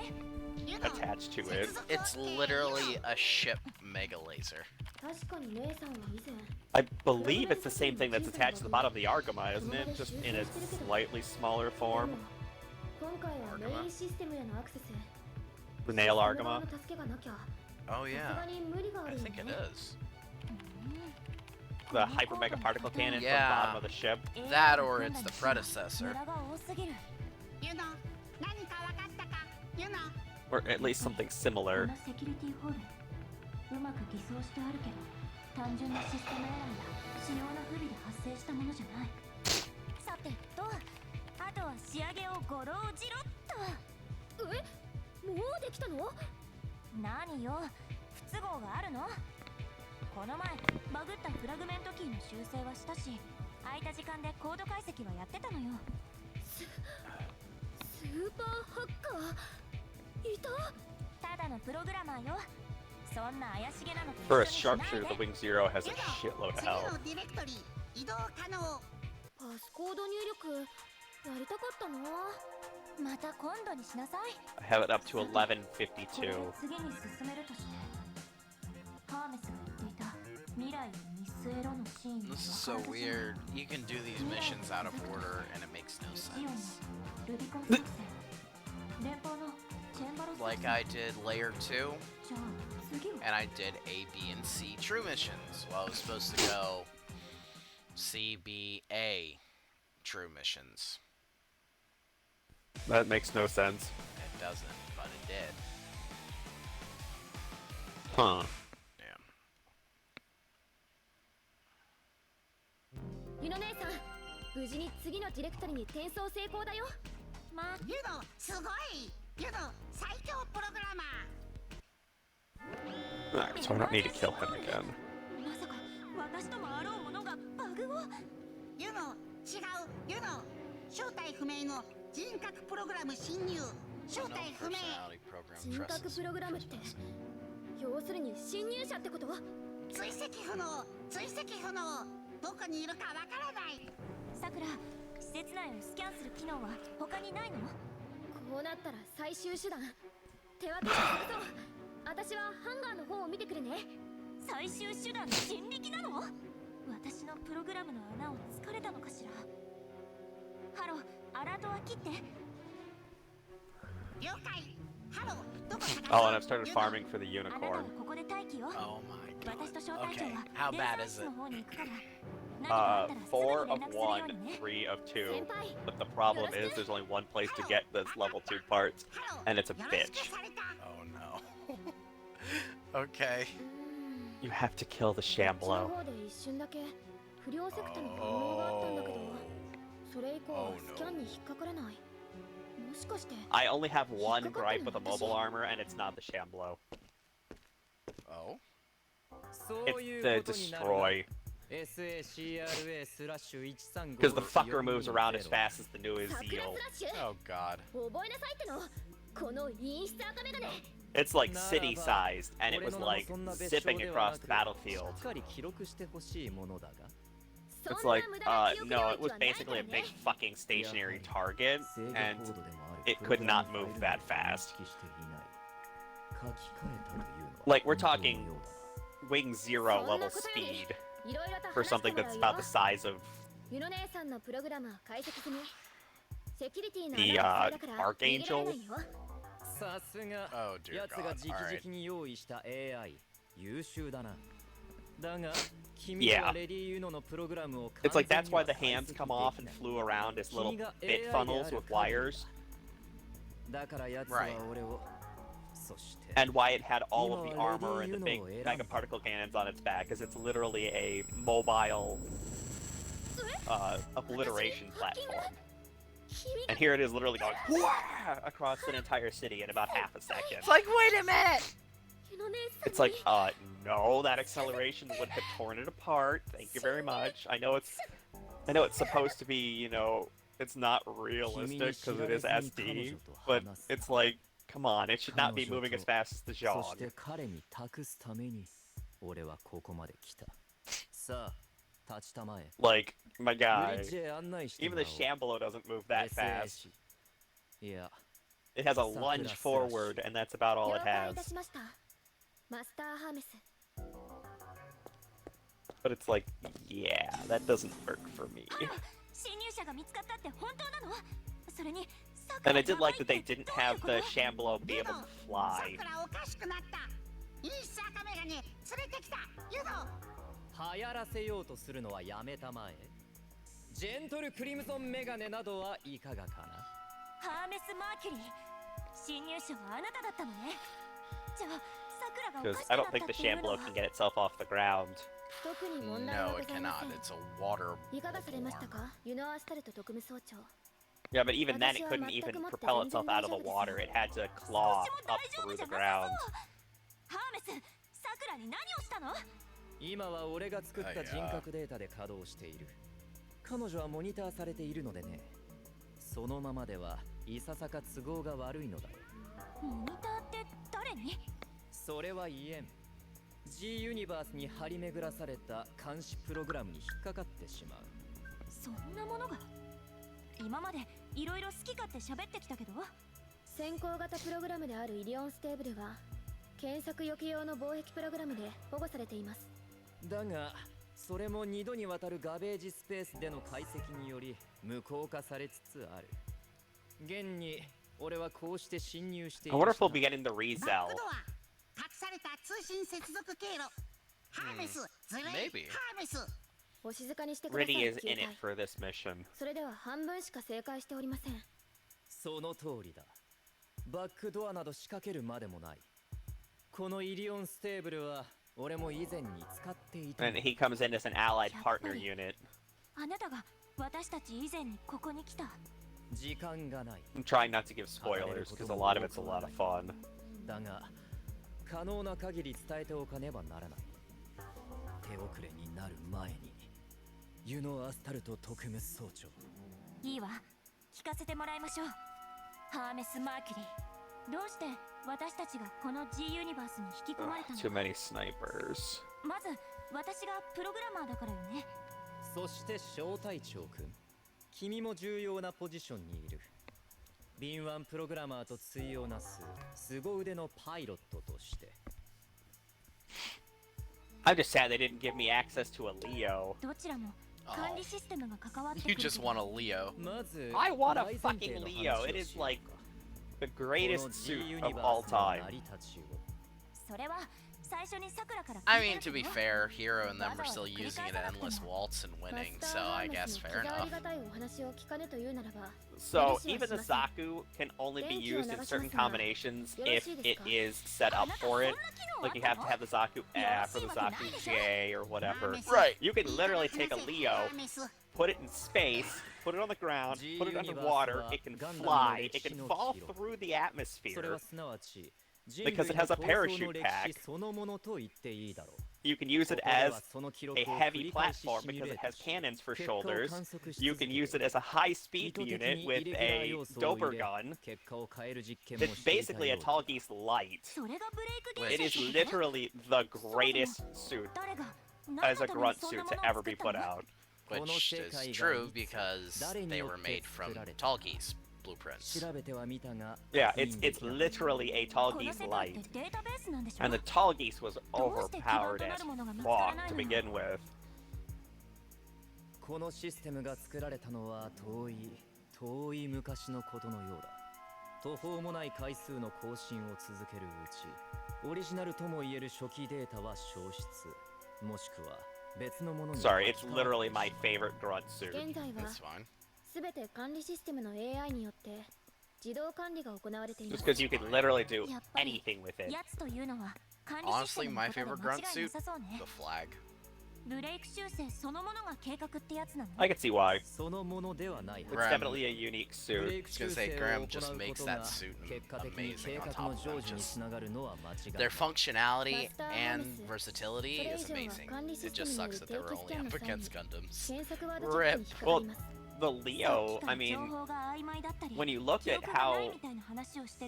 attached to it.
It's literally a ship mega laser.
確かに姉さんは以前
I believe it's the same thing that's attached to the bottom of the Argama, isn't it? Just in a slightly smaller form.
今回はメインシステムへのアクセス。
The Nail Argama.
助けがなきゃ
Oh
さす
yeah,
がに無理があ
I
るよ
think it
ね。
is.
The hyper mega particle cannon from the
Yeah.
bottom of the ship.
That or it's the predecessor.
ユノ、何か分かったか？ユノ。
Or at least something similar.
セキュリティホールうまく偽装してあるけど単純なシステムエラーや仕様の不備で発生したものじゃない。さてとあとは仕上げをごろうじろっと。
え、もうできたの？
何よ、不都合があるの？この前バグったフラグメントキーの修正はしたし、空いた時間でコード解析はやってたのよ。
スーパーハッカーいた？
ただのプログラマーよ。そんな怪しげなのと
For a
一緒にしない
sharpshooter,
で。
the Wing Zero has a shitload of
次
health.
のディレクトリ移動可能。
パスコード入力やりたかったな。
また今度にしなさい。
I have it up to
これで
1152.
次に進めるとして、ハーメスが言っていた未来を見据えろのシーンの
This is so weird. You can do these missions out of order and it makes no
ジオンの
sense.
ルビコン作戦、連邦のチェンバロス
Like I did layer 2,
じゃあ次は
and I did A, B, and C true missions. Well, I was supposed to go C, B, A true missions.
That makes no sense.
It doesn't, but it did.
Huh.
Yeah.
ユノ姉さん、無事に次のディレクトリに転送成功だよ。
まあ
ユノ、すごい。ユノ、最強プログラマー。
Alright, so I don't need to kill him again.
まさか私ともあろうものがバグを。
ユノ、違う。ユノ、正体不明の人格プログラム侵入。正
No
体不明。
personality program
人格
trusted
プログラムって要するに侵入者ってこと？
追跡不能。追跡不能。どこにいるかわからない。
さくら、施設内をスキャンする機能は他にないの？
こうなったら最終手段手分けして探そう。私はハンガーの方を見てくるね。
最終手段の人力なの？私のプログラムの穴を突かれたのかしら。ハロー、アラートは切って。
了解。ハロー、どこ探す？
Oh, and I've started
ユノ
farming for the
あなたは
unicorn.
ここで待機よ。
Oh my
私と
god.
小隊長
Okay,
は
how
レーザ
bad
ー
is
室
it?
の方に行くから。何かあったらすぐに
4
連
of
絡するよ
1,
うにね。
3 of 2.
先輩
But the problem is there's only one place to get this level 2 parts,
ハロー、
and it's a
よろしく
bitch.
された。
Oh no. Okay.
うーん
You have to kill the
こっちの
Shamblo.
方で一瞬だけ不良セクタの反応があったんだけど、それ以降はスキャンに引っかからない。も
I only have one gripe with the mobile armor, and it's not the Shamblo.
Oh?
It's the Destroy. Because the fucker moves around as fast as the newest Zeal.
Oh god.
It's like city-sized, and it was like zipping across the battlefield. It's like, no, it was basically a big fucking stationary target, and it could not move that fast. Like, we're talking Wing 0 level speed for something that's about the size of the Archangel.
Oh dear god, alright.
Yeah. It's like that's why the hands come off and flew around as little bit funnels with wires.
Right.
And why it had all of the armor and the big mega particle cannons on its back, because it's literally a mobile obliteration platform. And here it is literally going across an entire city in about half a second.
It's like, wait a minute!
It's like, no, that acceleration would have torn it apart. Thank you very much. I know it's supposed to be, you know, it's not realistic because it is SD, but it's like, come on, it should not be moving as fast as the Jean. Like, my guy, even the Shamblo doesn't move that fast. It has a lunge forward, and that's about all it has. But it's like, yeah, that doesn't work for me. And I did like that they didn't have the Shamblo be able to fly.
流行らせようとするのはやめたまえ。ジェントルクリムゾンメガネなどはいかがかな。
ハーメス・マーキュリー、侵入者はあなただったのね。じゃあ、桜がおかし
Because
く
I
な
don't
った
think
っ
the
ていうの
Shamblo
は
can get itself off the ground.
No, it cannot. It's a water.
いかがされましたか、ユノアスタルト特務総長。
Yeah, but even then, it couldn't even propel itself out of the water. It had to claw up through the ground.
ハーメス、桜に何をしたの？
今は俺が作った人格データで稼働している。彼女はモニターされているのでね。そのままではいささか都合が悪いのだよ。
モニターって誰に？
それは言えん。G ユニバースに張り巡らされた監視プログラムに引っかかってしまう。
そんなものが？今までいろいろ好き勝手喋ってきたけど。
先行型プログラムであるイリオンステーブルは検索予期用の防壁プログラムで保護されています。
だが、それも2度にわたるガベージスペースでの解析により無効化されつつある。現に俺はこうして侵入している。
I wonder if we'll be getting the resell.
隠された通信接続経路。ハーメス、ずるい。
Maybe.
ハーメス。
お静かにしてください。
Riddy is in it for this mission.
それでは半分しか正解しておりません。
その通りだ。バックドアなど仕掛けるまでもない。このイリオンステーブルは俺も以前に使っていた。
And he comes in as an allied partner unit.
あなたが私たち以前にここに来た。
時間がない。
I'm trying not to give spoilers because a lot of it's a lot of fun.
だが、可能な限り伝えておかねばならない。手遅れになる前に。ユノアスタルト特務総長。
いいわ、聞かせてもらいましょう。ハーメス・マーキュリー、どうして私たちがこの G ユニバースに引き込まれたの？
Too many snipers.
まず私がプログラマーだからよね。
そして小隊長君、君も重要なポジションにいる。敏腕プログラマーと対をなす凄腕のパイロットとして。
I'm just sad they didn't give me access to a Leo.
どちらも管理システムが関わってくる。
You just want a Leo.
I want a fucking Leo. It is like the greatest suit of all time.
それは
I mean, to be fair, Hero and them are still using it at Endless Waltz and winning, so I guess fair enough.
So even the Zaku can only be used in certain combinations if it is set up for it. Like you have to have the Zaku F or the Zaku J or whatever.
Right.
You can literally take a Leo, put it in space, put it on the ground, put it underwater, it can fly, it can fall through the atmosphere. Because it has a parachute pack. You can use it as a heavy platform because it has cannons for shoulders. You can use it as a high-speed unit with a Dober gun. It's basically a Tall Geese Light. It is literally the greatest suit as a grunt suit to ever be put out.
Which is true because they were made from Tall Geese blueprints.
Yeah, it's literally a Tall Geese Light. And the Tall Geese was overpowered as fuck to begin with.
このシステムが作られたのは遠い昔のことのようだ。途方もない回数の更新を続けるうち、オリジナルとも言える初期データは消失、もしくは別のものに。
Sorry, it's literally my favorite grunt suit.
That's fine.
すべて管理システムの AI によって自動管理が行われています。
Just because you can literally do anything with it.
Honestly, my favorite grunt suit, the flag.
I can see why.
そのものではない。
It's definitely a unique suit.
I was gonna say, Graham just makes that suit amazing on top of that. Just their functionality and versatility is amazing. It just sucks that they were only up against Gundams. RIP.
Well, the Leo, I mean, when you look at how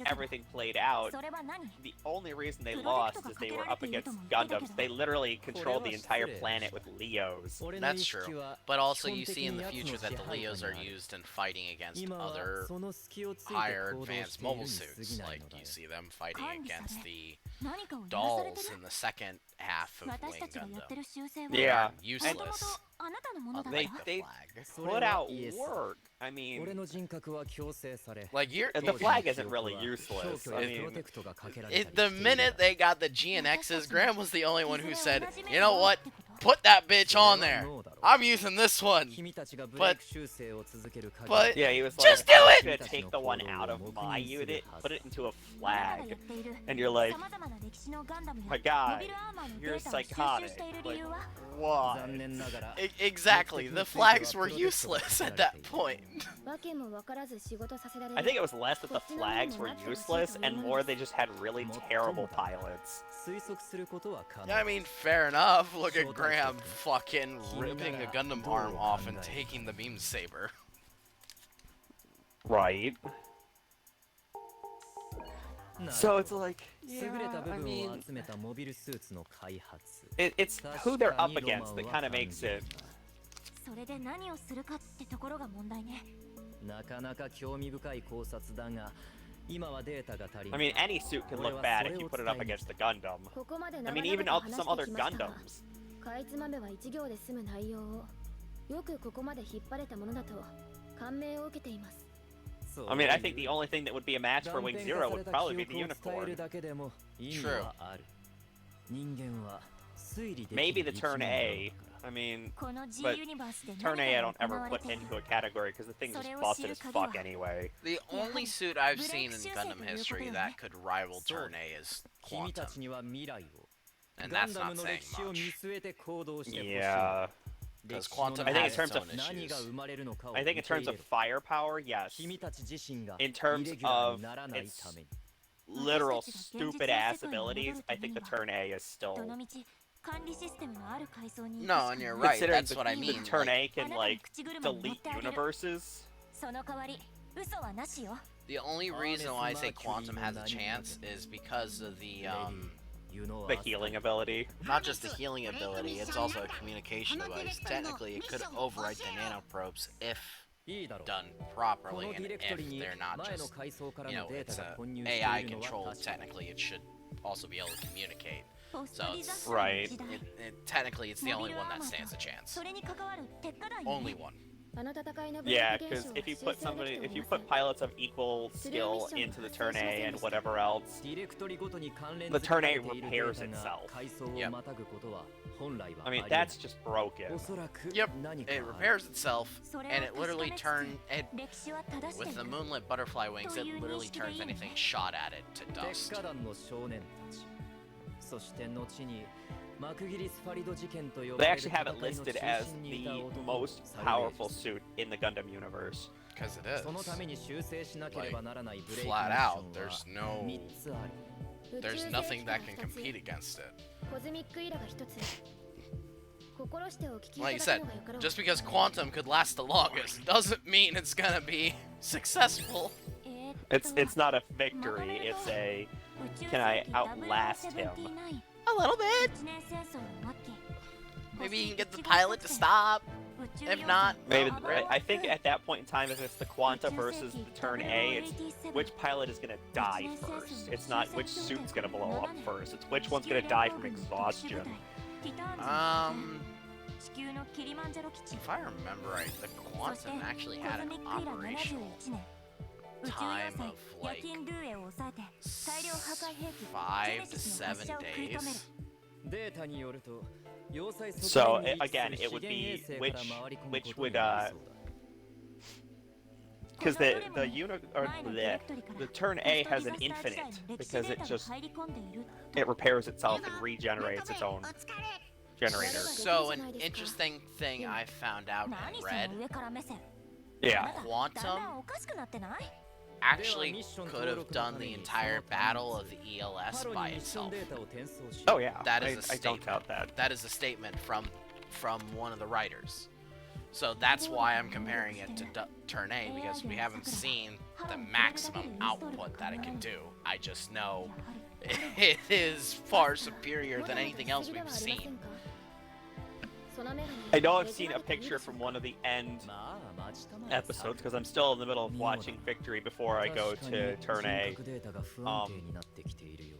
everything played out, the only reason they lost is they were up against Gundams. They literally controlled the entire planet with Leos.
That's true. But also you see in the future that the Leos are used in fighting against other higher advanced mobile suits. Like you see them fighting against the dolls in the second half of Wing Gundam.
Yeah.
Useless.
They put out work. I mean,
like
the flag isn't really useless. I mean,
the minute they got the G and X's, Graham was the only one who said, "You know what? Put that bitch on there. I'm using this one." But
yeah, he was like,
just do
I'm
it.
gonna take the one out of my unit, put it into a flag, and you're like, my God, you're psychotic. Like, what?
Exactly. The flags were useless at that point.
I think it was less that the flags were useless and more they just had really terrible pilots.
Yeah, I mean, fair enough. Look at Graham fucking ripping a Gundam arm off and taking the beam saber.
Right. So it's like, yeah, I mean, it's who they're up against that kind of makes it. I mean, any suit can look bad if you put it up against the Gundam. I mean, even some other Gundams. I mean, I think the only thing that would be a match for Wing Zero would probably be the Unicorn.
True.
Maybe the Turn A. I mean, but Turn A I don't ever put into a category because the thing's just busted as fuck anyway.
The only suit I've seen in Gundam history that could rival Turn A is Quantum. And that's not saying much.
Yeah.
Because Quantum
I think
has its own issues.
I think in terms of firepower, yes. In terms of its literal stupid-ass abilities, I think the Turn A is still...
No, and you're right, that's what I mean.
The Turn A can, like, delete universes.
The only reason why I say Quantum has a chance is because of the
healing ability.
Not just the healing ability, it's also a communication device. Technically, it could override the nanoprobes if done properly, and if they're not just, you know, it's a AI controlled, technically it should also be able to communicate. So it's,
right.
Technically, it's the only one that stands a chance. Only one.
Yeah, because if you put pilots of equal skill into the turn A and whatever else, the turn A repairs itself.
Yep.
I mean, that's just broken.
Yep, it repairs itself, and it literally with the moonlit butterfly wings, it literally turns anything shot at it to dust.
They actually have it listed as the most powerful suit in the Gundam universe.
Because it is. Like, flat out, there's nothing that can compete against it. Like I said, just because Quantum could last the longest doesn't mean it's gonna be successful.
It's not a victory, it's a, can I outlast him?
A little bit. Maybe you can get the pilot to stop. If not,
maybe. I think at that point in time, if it's the Quanta versus the turn A, it's which pilot is gonna die first. It's not which suit's gonna blow up first. It's which one's gonna die from exhaustion.
If I remember right, the Quantum actually had an operational time of like 5 to 7 days.
So again, it would be which would because the turn A has an infinite because it repairs itself and regenerates its own generator.
So an interesting thing I found out and read.
Yeah.
Quantum actually could have done the entire battle of the ELS by itself.
Oh yeah,
that is a statement.
I don't doubt that.
That is a statement from one of the writers. So that's why I'm comparing it to Turn A, because we haven't seen the maximum output that it can do. I just know it is far superior than anything else we've seen.
I know I've seen a picture from one of the end episodes because I'm still in the middle of watching Victory before I go to Turn A,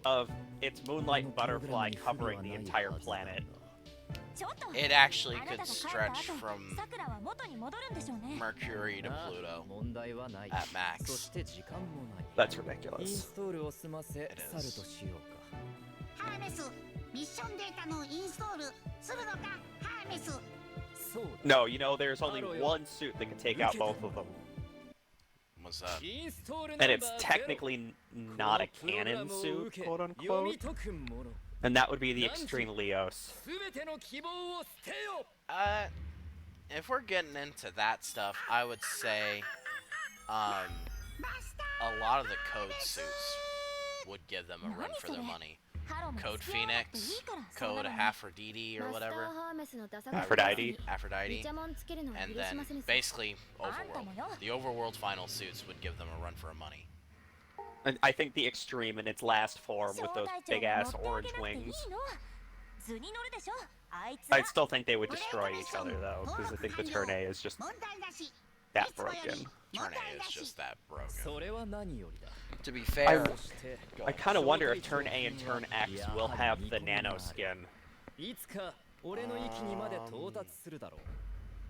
of its moonlight butterfly covering the entire planet.
It actually could stretch from Mercury to Pluto at max.
That's ridiculous.
It is.
No, you know, there's only one suit that can take out both of them.
What's that?
And it's technically not a canon suit, quote unquote. And that would be the Extreme Leos.
If we're getting into that stuff, I would say a lot of the code suits would give them a run for their money. Code Phoenix, Code Aphrodite or whatever.
Aphrodite.
And then basically Overworld. The Overworld final suits would give them a run for money.
And I think the Extreme in its last form with those big ass orange wings. I still think they would destroy each other though, because I think the Turn A is just that broken.
Turn A is just that broken. To be fair,
I kind of wonder if Turn A and Turn X will have the nano skin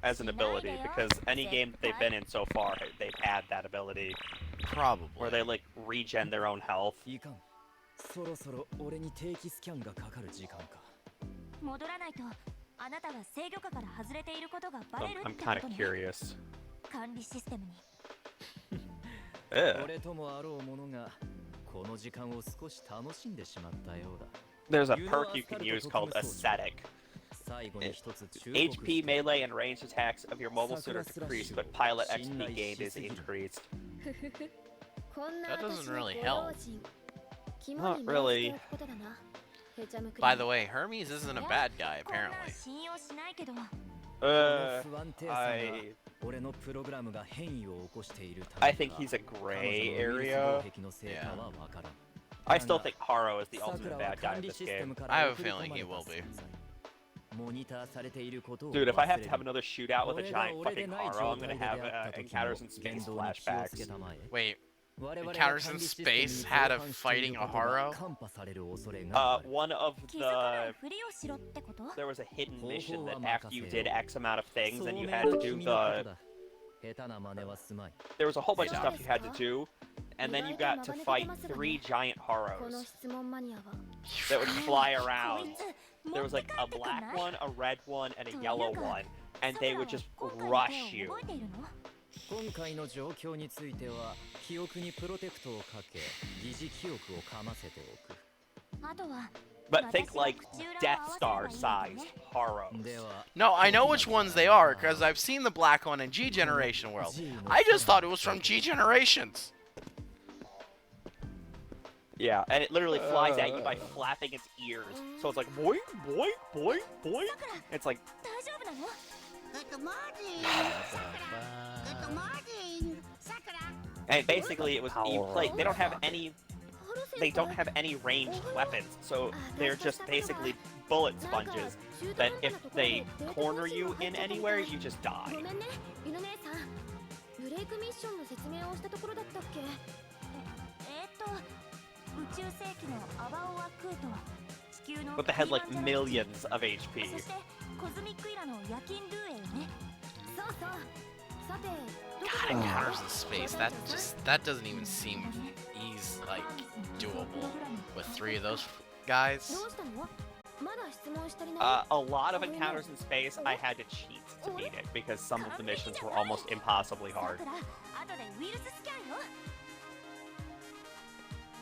as an ability, because any game that they've been in so far, they've had that ability.
Probably.
Where they like regen their own health. I'm kind of curious. There's a perk you can use called Ascetic. HP, melee, and ranged attacks of your mobile suit are decreased, but pilot XP gained is increased.
That doesn't really help.
Not really.
By the way, Hermes isn't a bad guy, apparently.
I think he's a gray area.
Yeah.
I still think Haro is the ultimate bad guy in this game.
I have a feeling he will be.
Dude, if I have to have another shootout with a giant fucking Haro, I'm gonna have Encounters in Space flashbacks.
Wait, Encounters in Space had a fighting a Haro?
One of the... There was a hidden mission that after you did X amount of things, and you had to do there was a whole bunch of stuff you had to do, and then you got to fight 3 giant Haros that would fly around. There was like a black one, a red one, and a yellow one, and they would just rush you. But think like Death Star sized Haros.
No, I know which ones they are because I've seen the black one in G Generation World. I just thought it was from G Generations.
Yeah, and it literally flies at you by flapping its ears. So it's like boing, boing, boing, boing. It's like.
Good morning. Good morning, Sakura.
And basically, it was you play. They don't have any. They don't have any ranged weapons, so they're just basically bullet sponges. That if they corner you in anywhere, you just die. But they had like millions of HP.
God, encounters in space. That doesn't even seem like doable with 3 of those guys.
A lot of encounters in space, I had to cheat to beat it because some of the missions were almost impossibly hard.